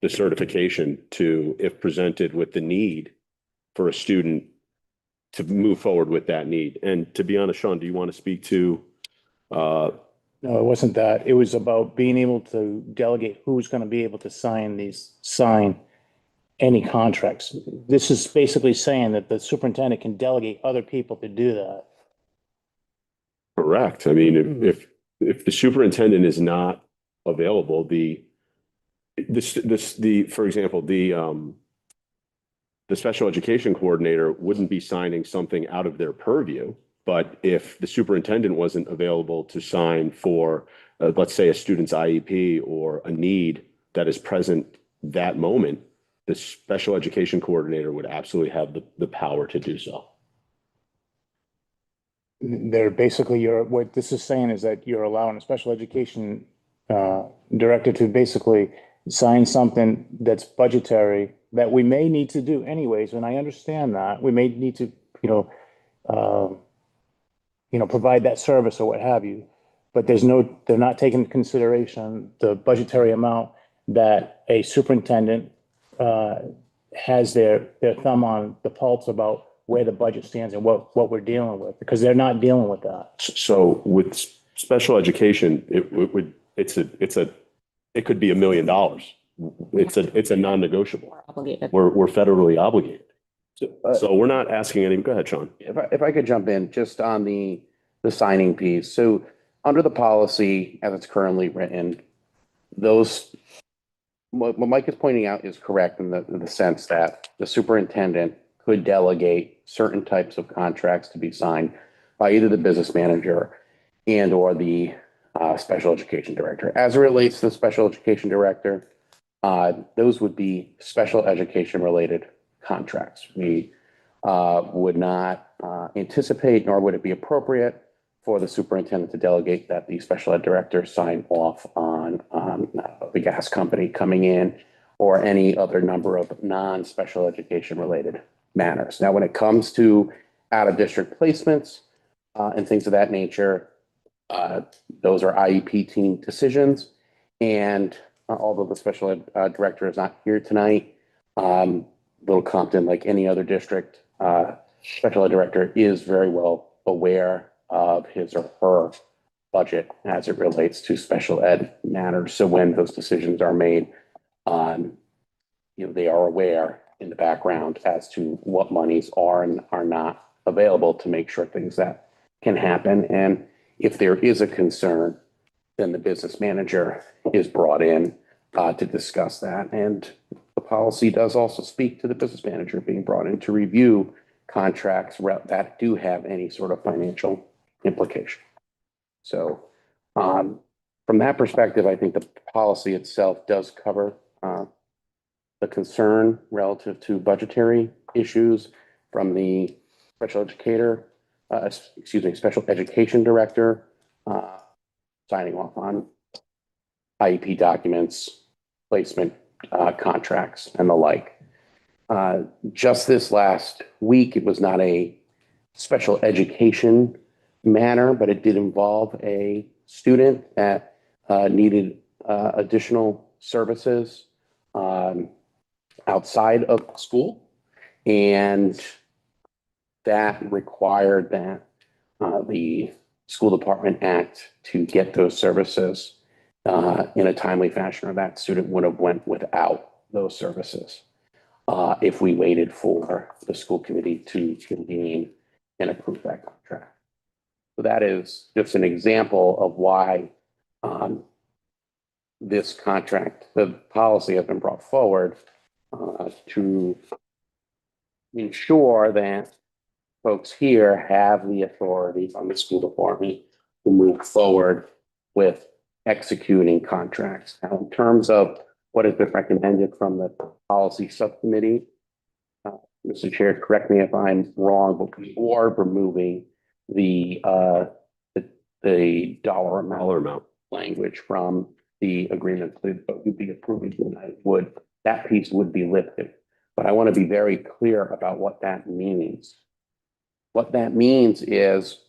the certification to, if presented with the need for a student, to move forward with that need. And to be honest, Sean, do you want to speak to? No, it wasn't that. It was about being able to delegate who's going to be able to sign any contracts. This is basically saying that the superintendent can delegate other people to do that. Correct. I mean, if the superintendent is not available, for example, the special education coordinator wouldn't be signing something out of their purview. But if the superintendent wasn't available to sign for, let's say, a student's IEP or a need that is present that moment, the special education coordinator would absolutely have the power to do so. They're basically, what this is saying is that you're allowing a special education director to basically sign something that's budgetary that we may need to do anyways, and I understand that. We may need to, provide that service or what have you. But they're not taking into consideration the budgetary amount that a superintendent has their thumb on the pulse about where the budget stands and what we're dealing with, because they're not dealing with that. So with special education, it could be $1 million. It's a non-negotiable. We're obligated. We're federally obligated. So we're not asking any, go ahead, Sean. If I could jump in just on the signing piece. So under the policy as it's currently written, what Mike is pointing out is correct in the sense that the superintendent could delegate certain types of contracts to be signed by either the business manager and or the special education director. As it relates to the special education director, those would be special education related contracts. We would not anticipate, nor would it be appropriate for the superintendent to delegate that the special ed director sign off on the gas company coming in or any other number of non-special education related matters. Now, when it comes to out-of-district placements, and things of that nature. Those are IEP team decisions. And although the special ed director is not here tonight, Little Compton, like any other district, special ed director is very well aware of his or her budget as it relates to special ed matters. So when those decisions are made, they are aware in the background as to what monies are and are not available to make sure things that can happen. And if there is a concern, then the business manager is brought in to discuss that. And the policy does also speak to the business manager being brought in to review contracts that do have any sort of financial implication. So from that perspective, I think the policy itself does cover the concern relative to budgetary issues from the special education director signing off on IEP documents, placement contracts, and the like. Just this last week, it was not a special education matter, but it did involve a student that needed additional services outside of school. And that required that the school department act to get those services in a timely fashion, or that student would have went without those services if we waited for the school committee to convene and approve that contract. So that is just an example of why this contract, the policy has been brought forward to ensure that folks here have the authority from the school department to move forward with executing contracts. Now, in terms of what has been recommended from the policy subcommittee, Mr. Chair, correct me if I'm wrong, but we are removing the dollar amount language from the agreement that would be approved tonight. That piece would be lifted. But I want to be very clear about what that means. What that means is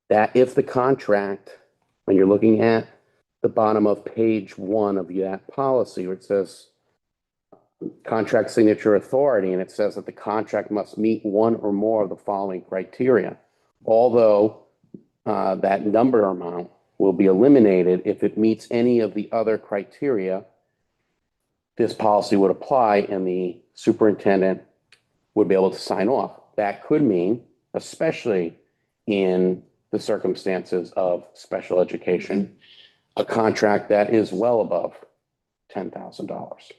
that if the contract, when you're looking at the bottom of page 1 of that policy, where it says contract signature authority, and it says that the contract must meet one or more of the following criteria. Although that number amount will be eliminated if it meets any of the other criteria, this policy would apply and the superintendent would be able to sign off. That could mean, especially in the circumstances of special education, a contract that is well above $10,000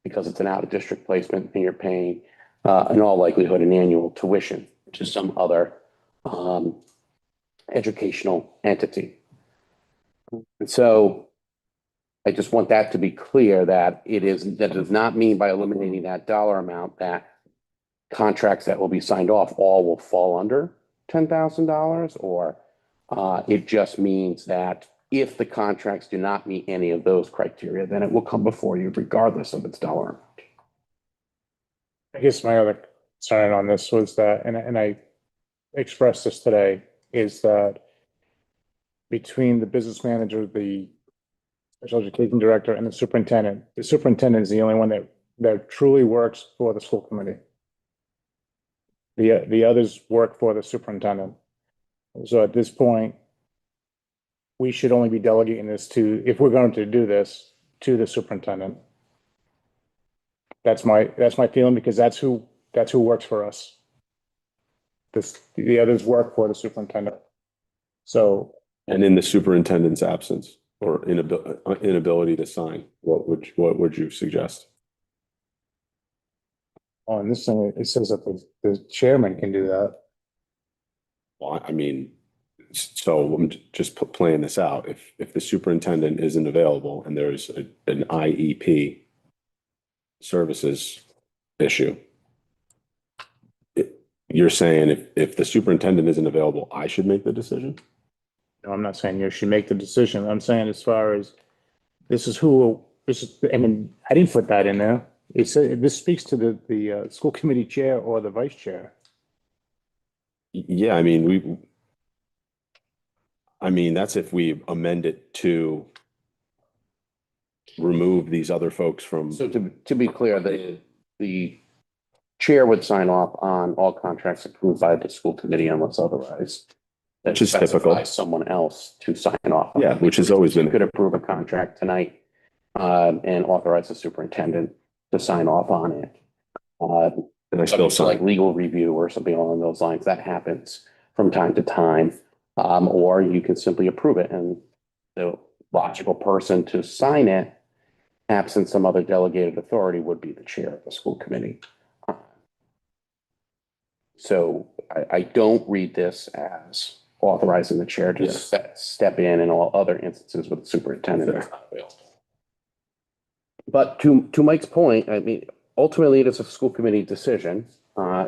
because it's an out-of-district placement and you're paying, in all likelihood, an annual tuition to some other educational entity. And so I just want that to be clear that that does not mean by eliminating that dollar amount that contracts that will be signed off all will fall under $10,000, or it just means that if the contracts do not meet any of those criteria, then it will come before you regardless of its dollar amount. I guess my other concern on this was that, and I expressed this today, is that between the business manager, the special education director, and the superintendent is the only one that truly works for the school committee. The others work for the superintendent. So at this point, we should only be delegating this to, if we're going to do this, to the superintendent. That's my feeling, because that's who works for us. The others work for the superintendent. So. And in the superintendent's absence or inability to sign, what would you suggest? On this thing, it says that the chairman can do that. Well, I mean, so I'm just playing this out. If the superintendent isn't available and there's an IEP services issue, you're saying if the superintendent isn't available, I should make the decision? No, I'm not saying you should make the decision. I'm saying as far as I mean, I didn't put that in there. It said this speaks to the school committee chair or the vice chair. Yeah, that's if we amend it to remove these other folks from. So to be clear, the chair would sign off on all contracts approved by the school committee unless otherwise. Which is typical. Specify someone else to sign off. on Yeah, it. which has always You been. could approve a contract tonight, and authorize the superintendent to sign off on it. And I still Subject to like sign. legal review or something along those lines. That happens from time to time. Or you can simply approve it, and the logical person to sign it, absent some other delegated authority, would be the chair of the school committee. So I don't read this as authorizing the chair to step in all other instances with the superintendent. is not available. But to Mike's point, I mean, ultimately it is a school committee decision.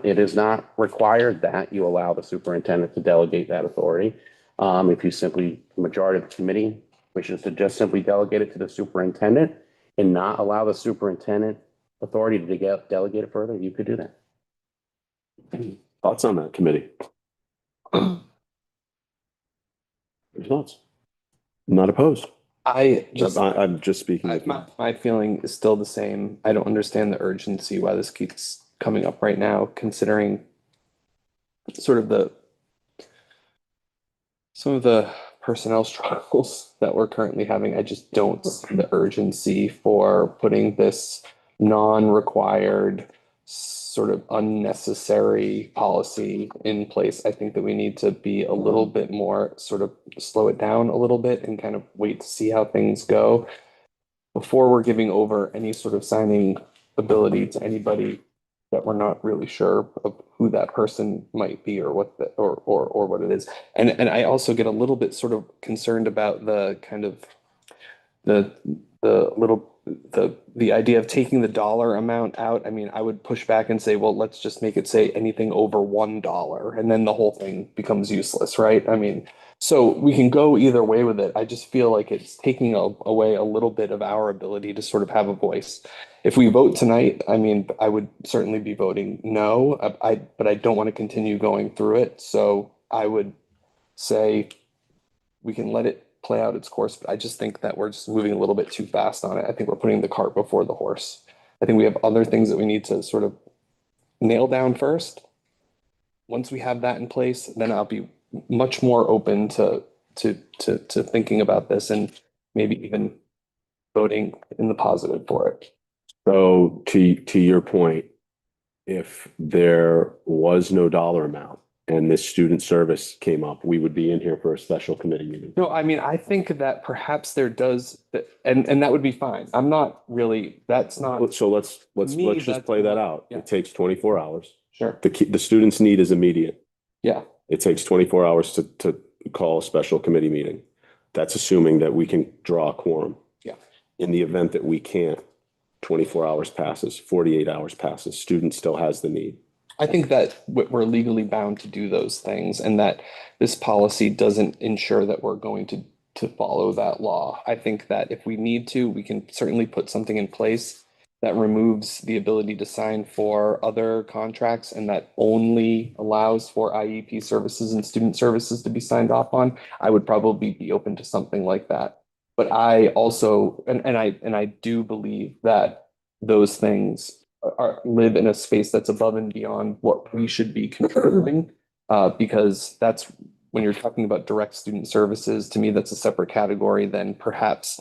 It is not required that you allow the superintendent to delegate that authority. If you simply, the majority of the committee wishes to just simply delegate it to the superintendent and not allow the superintendent authority to delegate it further, you could do that. Thoughts on that committee? Thoughts? Not opposed. I'm just speaking. My feeling is still the same. I don't understand the urgency why this keeps coming up right now, considering sort of some of the personnel struggles that we're currently having. I just don't see the urgency for putting this non-required, sort of unnecessary policy in place. I think that we need to be a little bit more, sort of slow it down a little bit and kind of wait to see how things go before we're giving over any sort of signing ability to anybody that we're not really sure of who that person might be or what or what it is. And I also get a little bit sort of concerned about the kind of the idea of taking the dollar amount out. I mean, I would push back and say, well, let's just make it say anything over $1, and then the whole thing becomes useless, right? I mean, so we can go either way with it. I just feel like it's taking away a little bit of our ability to sort of have a voice. If we vote tonight, I mean, I would certainly be voting no, but I don't want to continue going through it. So I would say we can let it play out its course, but I just think that we're just moving a little bit too fast on it. I think we're putting the cart before the horse. I think we have other things that we need to sort of nail down first. Once we have that in place, then I'll be much more open to thinking about this and maybe even voting in the positive for it. So to your point, if there was no dollar amount and this student service came up, we would be in here for a special committee meeting. No, I mean, I think that perhaps there does, and that would be fine. I'm not really, that's not. So let's Me, just that's play that not- out. yeah. It takes 24 hours. Sure. The student's need is immediate. Yeah. It takes 24 hours to call a special committee meeting. That's assuming that we can draw a quorum. Yeah. In the event that we can't, 24 hours passes, 48 hours passes, student still has the need. I think that we're legally bound to do those things, and that this policy doesn't ensure that we're going to follow that law. I think that if we need to, we can certainly put something in place that removes the ability to sign for other contracts and that only allows for IEP services and student services to be signed off on. I would probably be open to something like that. But I also, and I do believe that those things live in a space that's above and beyond what we should be controlling, because that's when you're talking about direct student services. To me, that's a separate category than perhaps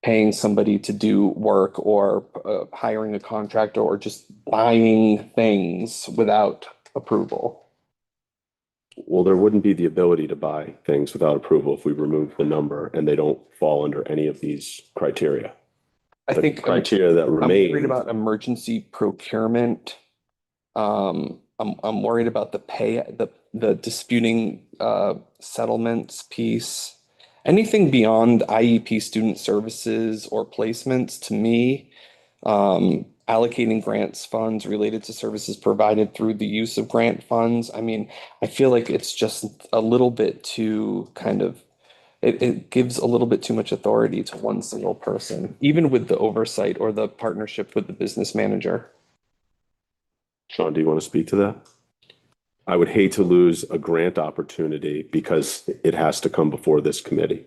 paying somebody to do work or hiring a contractor or just buying things without approval. Well, there wouldn't be the ability to buy things without approval if we remove the number and they don't fall under any of these criteria. I The think criteria that I'm remain. worried about emergency procurement. I'm worried about the pay, the disputing settlements piece. Anything beyond IEP student services or placements, to me, allocating grants funds related to services provided through the use of grant funds. I mean, I feel like it's just a little bit too kind of, it gives a little bit too much authority to one single person, even with the oversight or the partnership with the business manager. Sean, do you want to speak to that? I would hate to lose a grant opportunity because it has to come before this committee.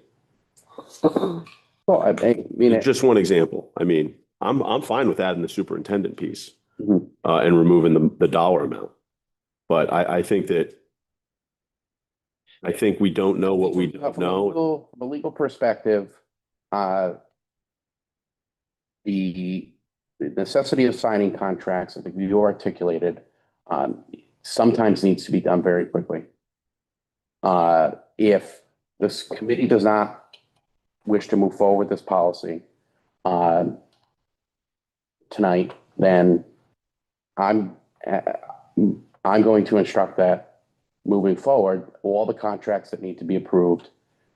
Well, I mean, Just one example. I mean, I'm fine with adding the superintendent piece Mhm. and removing the dollar amount. But I think we don't know what we don't know. From a legal perspective, the necessity of signing contracts, I think you articulated, sometimes needs to be done very quickly. If this committee does not wish to move forward with this policy tonight, then I'm going to instruct that moving forward, all the contracts that need to be approved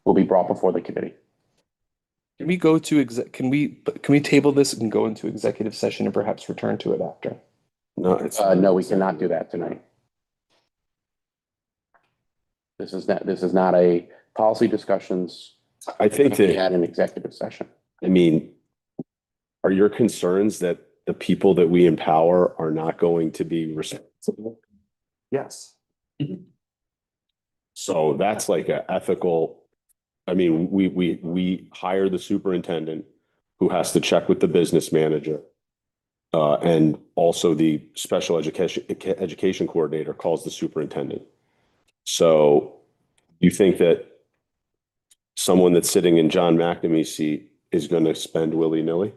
will be brought before the committee. Can we go to can we table this and go into executive session and perhaps return to it after? No, No, we cannot do that tonight. This is not a policy discussions. I think We that, had an executive session. I mean, are your concerns that the people that we empower are not going to be responsible? Yes. So that's like an ethical, I mean, we hire the superintendent who has to check with the business manager. And also the special education coordinator calls the superintendent. So you think that someone that's sitting in John McNamee's seat is going to spend willy-nilly?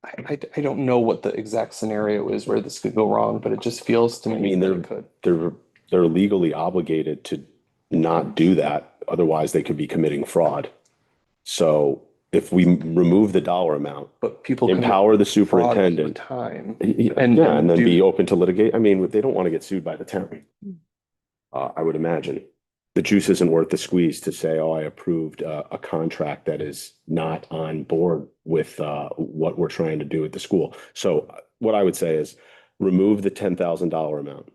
I don't know what the exact scenario is where this could go wrong, but it just feels to me I mean, that it could. they're legally obligated to not do that. Otherwise, they could be committing fraud. So if we remove the dollar amount, But people commit empower the fraud all the superintendent, time. and then be open to litigate. I mean, they don't want to get sued by the town. I would imagine the juice isn't worth the squeeze to say, oh, I approved a contract that is not on board with what we're trying to do at the school. So what I would say is remove the $10,000 amount.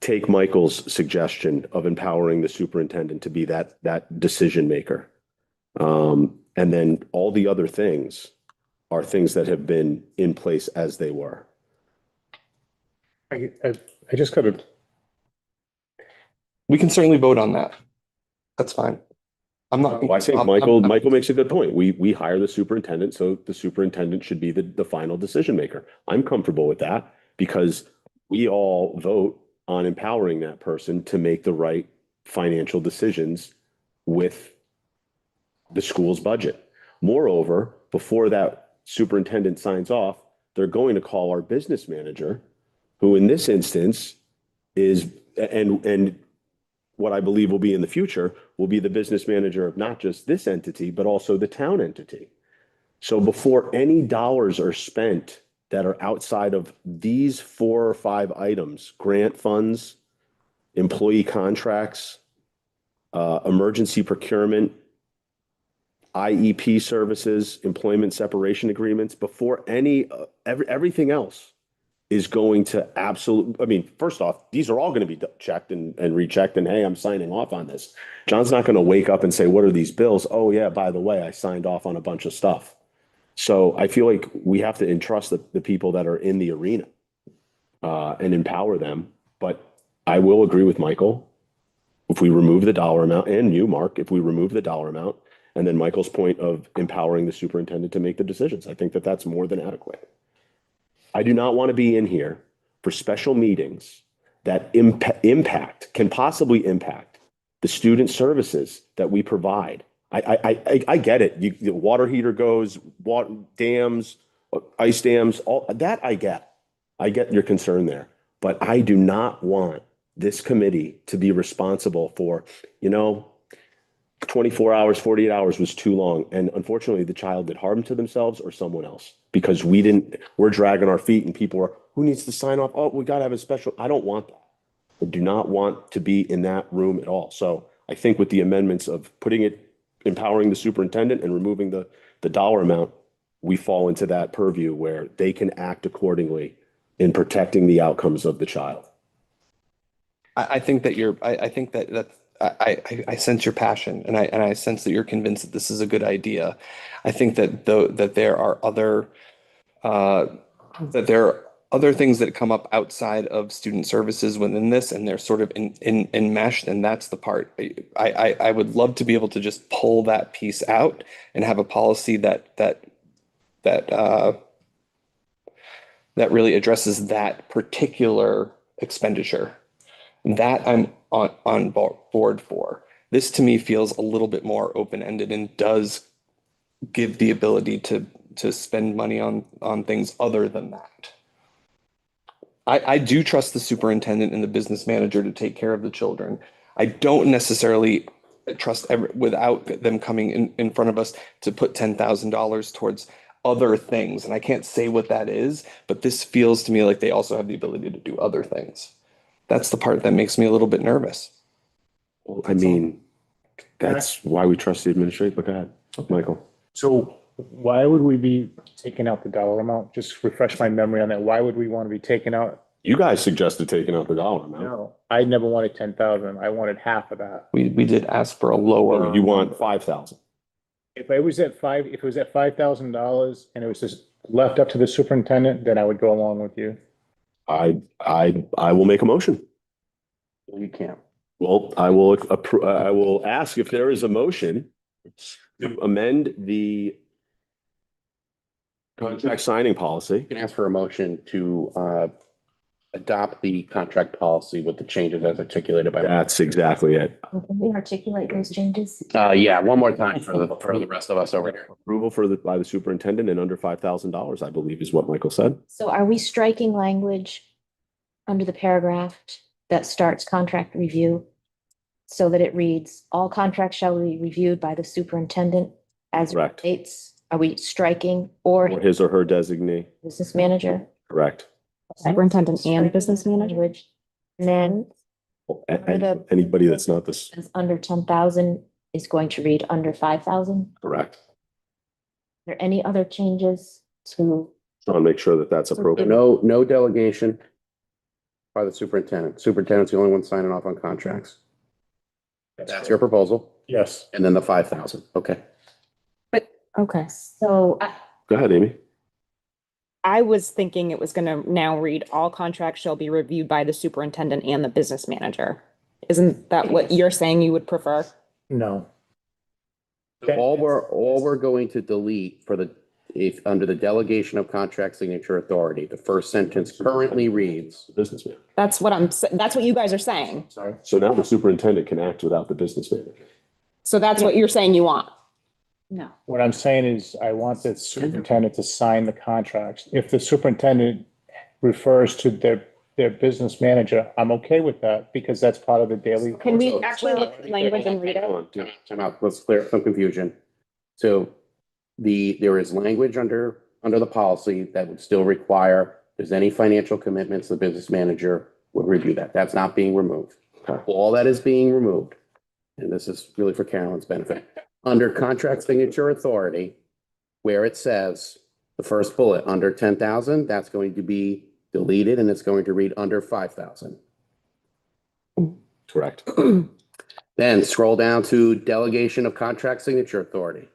Take Michael's suggestion of empowering the superintendent to be that decision maker. And then all the other things are things that have been in place as they were. I just got to, We can certainly vote on that. That's fine. I'm not. Well, I think Michael makes a good point. We hire the superintendent, so the superintendent should be the final decision maker. I'm comfortable with that because we all vote on empowering that person to make the right financial decisions with the school's budget. Moreover, before that superintendent signs off, they're going to call our business manager, who in this instance is, and what I believe will be in the future, will be the business manager of not just this entity, but also the town entity. So before any dollars are spent that are outside of these 4 or 5 items, grant funds, employee contracts, emergency procurement, IEP services, employment separation agreements, before everything else is going to absolutely, I mean, first off, these are all going to be checked and rechecked and, hey, I'm signing off on this. John's not going to wake up and say, what are these bills? Oh yeah, by the way, I signed off on a bunch of stuff. So I feel like we have to entrust the people that are in the arena and empower them. But I will agree with Michael. If we remove the dollar amount, and you, Mark, if we remove the dollar amount, and then Michael's point of empowering the superintendent to make the decisions, I think that that's more than adequate. I do not want to be in here for special meetings that can possibly impact the student services that we provide. I get it. The water heater goes, dams, ice dams, all that I get. I get your concern there. But I do not want this committee to be responsible for, 24 hours, 48 hours was too long. And unfortunately, the child did harm to themselves or someone else because we're dragging our feet and people are, who needs to sign off? Oh, we got to have a special. I don't want that. I do not want to be in that room at all. So I think with the amendments of empowering the superintendent and removing the dollar amount, we fall into that purview where they can act accordingly in protecting the outcomes of the child. I think that I sense your passion and I sense that you're convinced that this is a good idea. I think that there are other other things that come up outside of student services within this, and they're sort of enmeshed, and that's the part. I would love to be able to just pull that piece out and have a policy that that really addresses that particular expenditure. That I'm on board for. This to me feels a little bit more open-ended and does give the ability to spend money on things other than that. I do trust the superintendent and the business manager to take care of the children. I don't necessarily trust without them coming in front of us to put $10,000 towards other things. And I can't say what that is, but this feels to me like they also have the ability to do other things. That's the part that makes me a little bit nervous. Well, I mean, that's why we trust the administrator. But go ahead, Michael. So why would we be taking out the dollar amount? Just refresh my memory on that. Why would we want to be taking out? You guys suggested taking out the dollar amount. No, I never wanted 10,000. I wanted half of that. We did ask for a lower. You want 5,000. If it was at $5,000 and it was just left up to the superintendent, then I would go along with you. I will make a motion. You can't. Well, I will ask if there is a motion to amend the contract signing policy. You can ask for a motion to adopt the contract policy with the changes as articulated by. That's exactly it. Can we articulate those changes? Yeah, one more time for the rest of us over here. Approval by the superintendent and under $5,000, I believe is what Michael said. So are we striking language under the paragraph that starts contract review? So that it reads, all contracts shall be reviewed by the superintendent as Correct. relates. Are we striking or Or his or her designee. business manager? Correct. Superintendent and business manager. Language. And then Anybody that's not this, is under 10,000 is going to read under 5,000. correct. Are there any other changes to? So I'll make sure that that's appropriate. No delegation by the superintendent. Superintendent's the only one signing off on contracts. That's your proposal. Yes. And then the 5,000. Okay. Okay. So Go ahead, Amy. I was thinking it was gonna now read, all contracts shall be reviewed by the superintendent and the business manager. Isn't that what you're saying you would prefer? No. All we're going to delete if under the delegation of contract signature authority, the first sentence currently reads. Businessman. That's what you guys are saying. Sorry. So now the superintendent can act without the business manager. So that's what you're saying you want. No. What I'm saying is I want the superintendent to sign the contracts. If the superintendent refers to their business manager, I'm okay with that because that's part of the daily. Can we actually look at the language and read it? Time out. Let's clear up some confusion. So there is language under the policy that would still require, if there's any financial commitments, the business manager would review that. That's not being removed. Okay. All that is being removed, and this is really for Carolyn's benefit, under contract signature authority, where it says the first bullet under 10,000, that's going to be deleted and it's going to read under 5,000. Correct. Then scroll down to delegation of contract signature authority.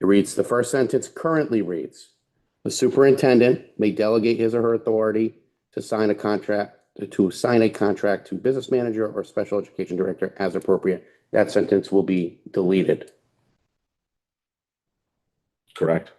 It reads, the first sentence currently reads, the superintendent may delegate his or her authority to sign a contract to business manager or special education director as appropriate. That sentence will be deleted. Correct.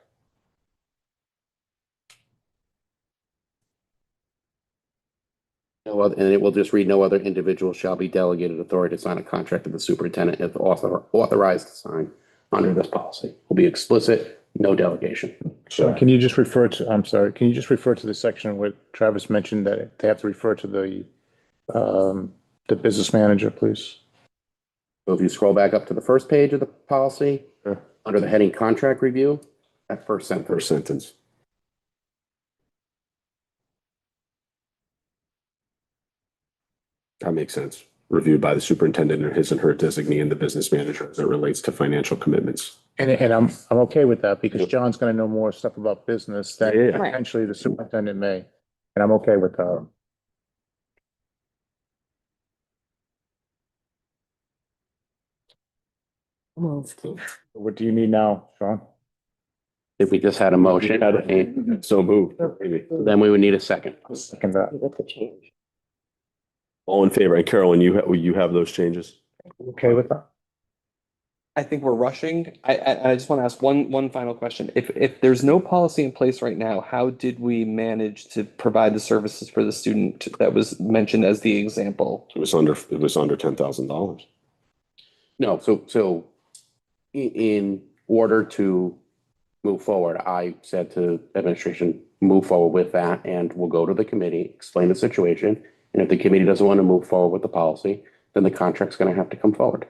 And it will just read, no other individual shall be delegated authority to sign a contract with the superintendent if authorized to sign under this policy. Will be explicit, no delegation. So can you just refer to, I'm sorry, can you just refer to the section where Travis mentioned that they have to refer to the business manager, please? So if you scroll back up to the first page of the policy, Sure. under the heading contract review, that first sentence. First sentence. That makes sense. Reviewed by the superintendent or his and her designee and the business manager as it relates to financial commitments. And I'm okay with that because John's gonna know more stuff about business than Yeah. potentially the superintendent may. And I'm okay with that. Moved. What do you need now, Sean? If we just had a motion, and So moved. Amy. then we would need a second. Second that. With the change. All in favor? And Carolyn, you have those changes? Okay with that? I think we're rushing. I just want to ask one final question. If there's no policy in place right now, how did we manage to provide the services for the student that was mentioned as the example? It was under $10,000. No, so in order to move forward, I said to administration, move forward with that, and we'll go to the committee, explain the situation. And if the committee doesn't want to move forward with the policy, then the contract's going to have to come forward.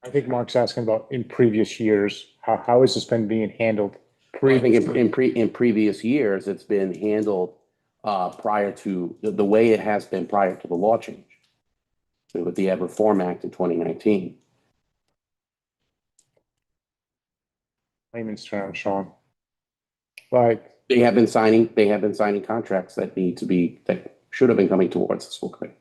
I think Mark's asking about in previous years, how has this been being handled? I think in previous years, it's been handled prior to the way it has been prior to the law change. So with the Ed Reform Act in 2019. Layman's term, Sean. Like, They have been signing contracts that should have been coming towards the school committee.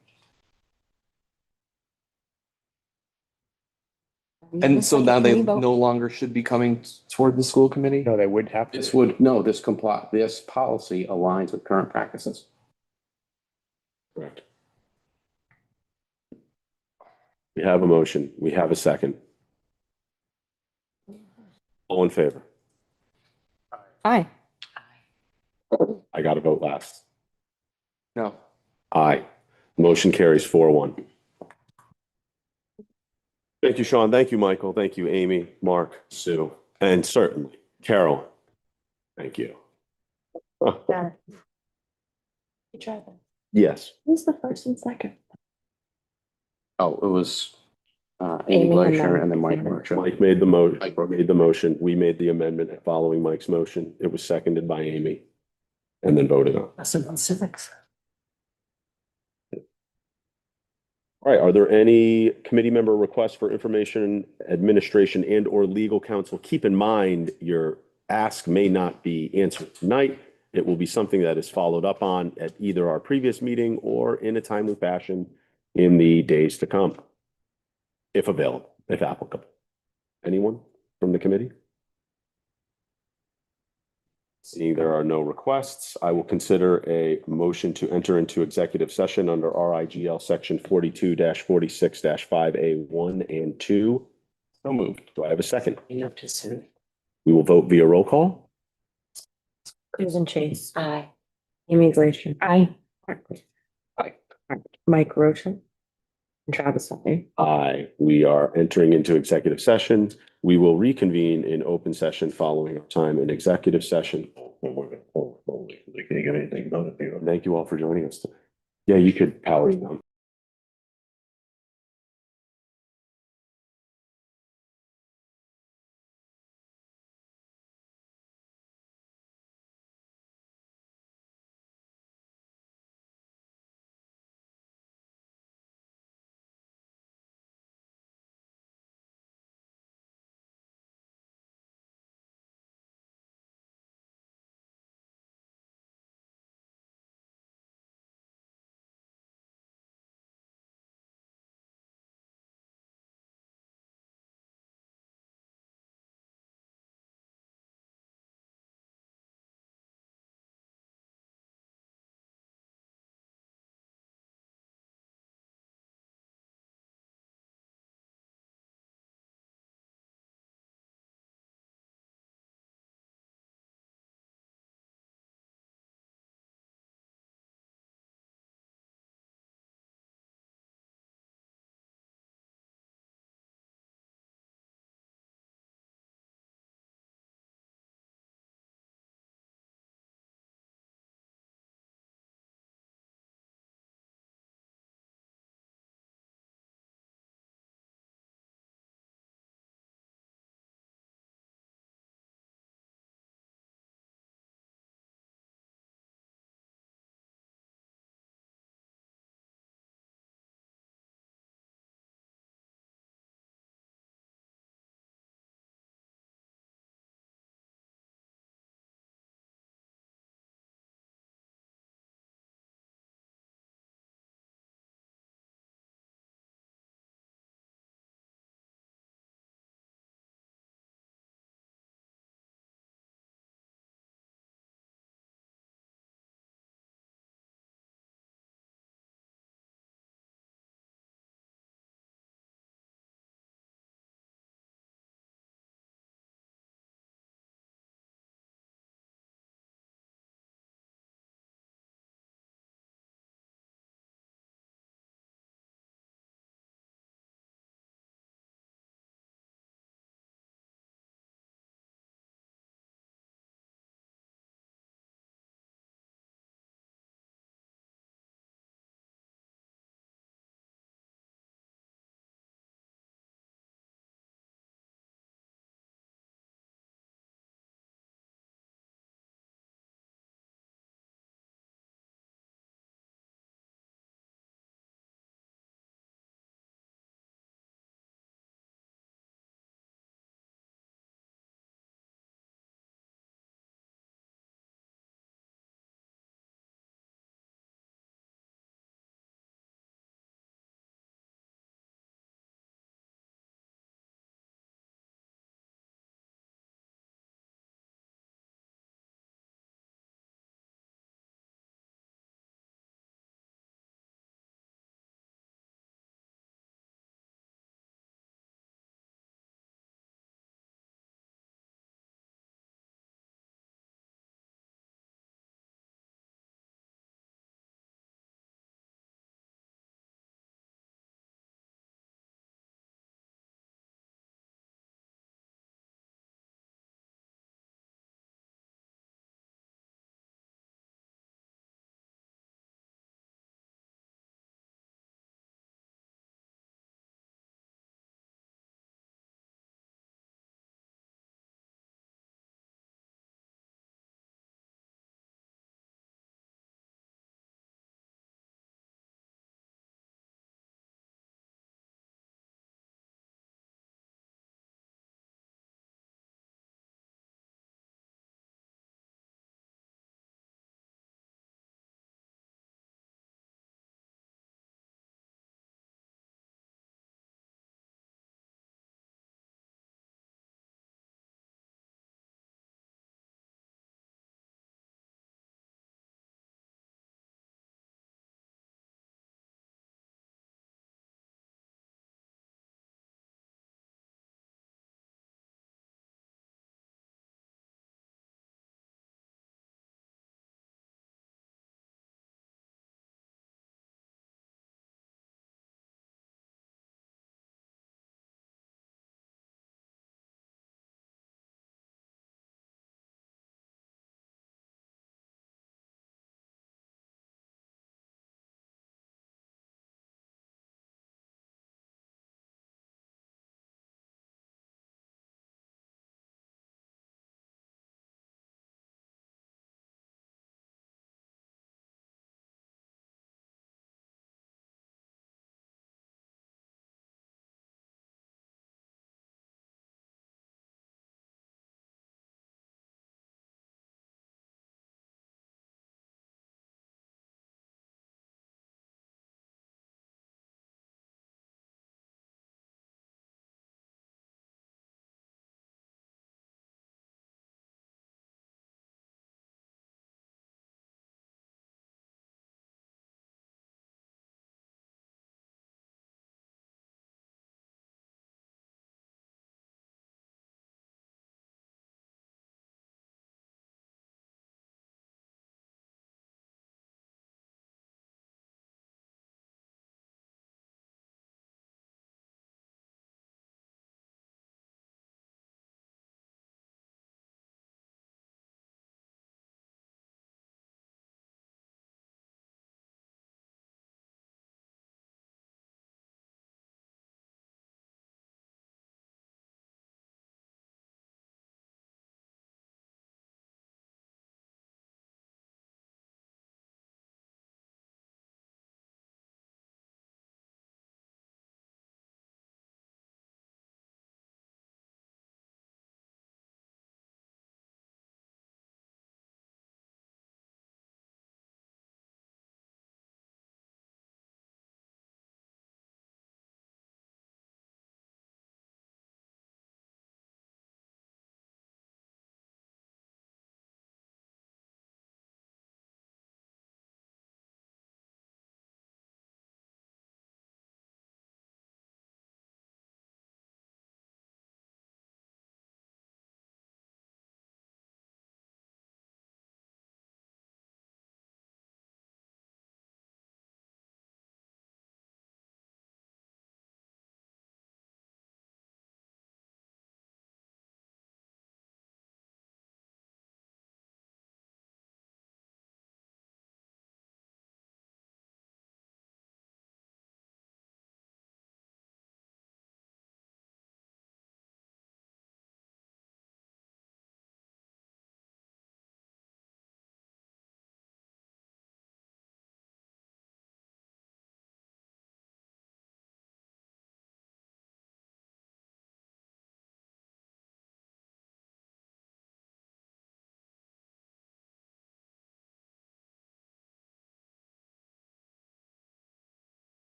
And so now they no longer should be coming toward the school committee? no, they would have to. This policy aligns with current practices. Correct. We have a motion. We have a second. All in favor? Aye. I got to vote last. No. Aye. Motion carries 4-1. Thank you, Sean. Thank you, Michael. Thank you, Amy, Mark, Sue, and certainly Carol. Thank you. Got it. You try that. Yes. Who's the first and second? Oh, it was Amy Amy and Glacier then- and then Mike Mercer. Mike made the motion. We made the amendment following Mike's motion. It was seconded by Amy and then voted on. Lesson on civics. All right. Are there any committee member requests for information, administration, and or legal counsel? Keep in mind, your ask may not be answered tonight. It will be something that is followed up on at either our previous meeting or in a timely fashion in the days to come, if available, if applicable. Anyone from the committee? Seeing there are no requests, I will consider a motion to enter into executive session under RIGL section 42-46-5A1 and 2. So moved. Do I have a second? Enough to soon. We will vote via roll call. Susan Chase. Aye. Amy Glacier. Aye. Aye. Mike Roshan. And Travis Aye. Aye. We are entering into executive session. We will reconvene in open session following our time in executive session. Thank you all for joining us today. Yeah, you could power down.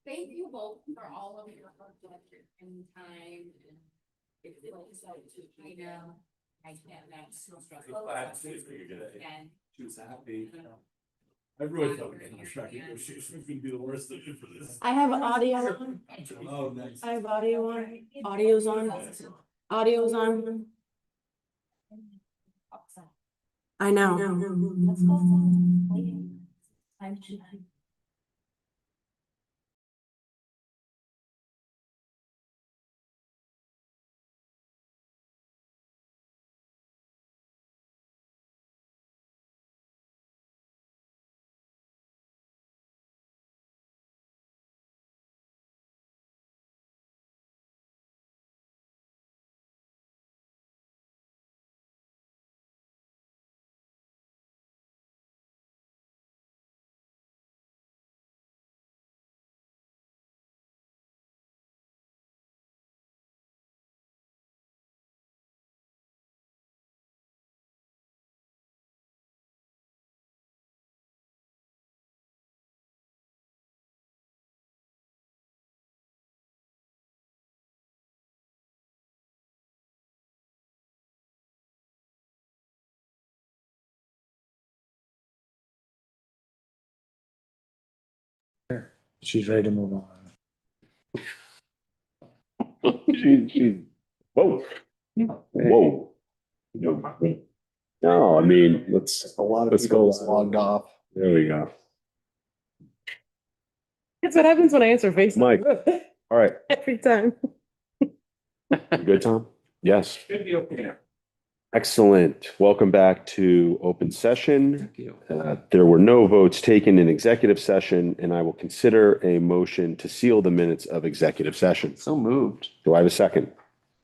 Thank you both for all of your hard work and time. It's like, you know, I can't, that's so stressful. And She was happy. I really thought the contract negotiations was gonna be the worst thing for this. I have audio on. Oh, nice. I have audio on. Audio's on. Audio's on. I know. She's ready to move on. Whoa, whoa. No, I mean, let's A lot of Let's people go. just logged off. there we go. That's what happens when I answer Facebook. Mike. All right, Every time. you good, Tom? Yes. Should be okay. Excellent. Welcome back to open session. Thank you. There were no votes taken in executive session, and I will consider a motion to seal the minutes of executive session. So moved. Do I have a second?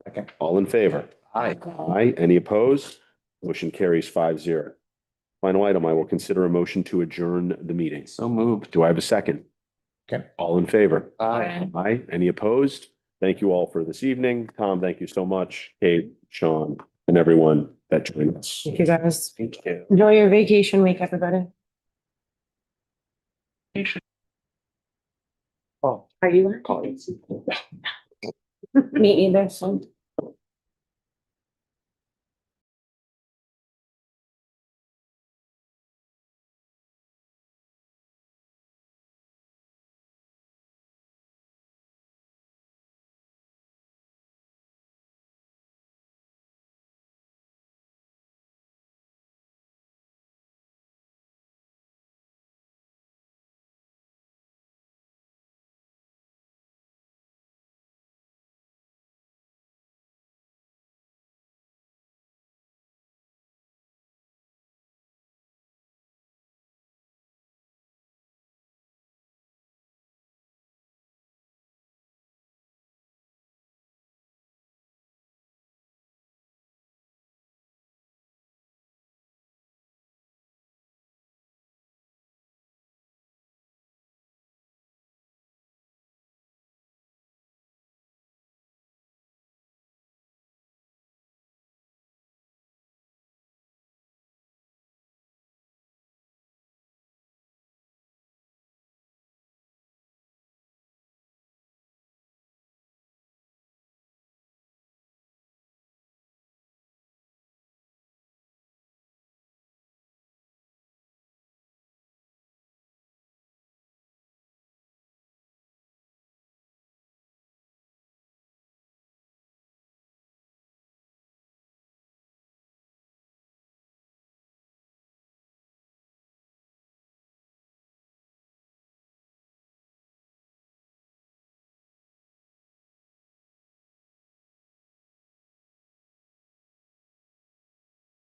Second. All in favor? Aye. Aye. Any opposed? Motion carries 5-0. Final item, I will consider a motion to adjourn the meeting. So moved. Do I have a second? Okay. All in favor? Aye. Aye. Any opposed? Thank you all for this evening. Tom, thank you so much. Kate, Sean, and everyone that joined us. Thank you guys. Thank you. Enjoy your vacation week, everybody. Oh. Are you? Me either, so.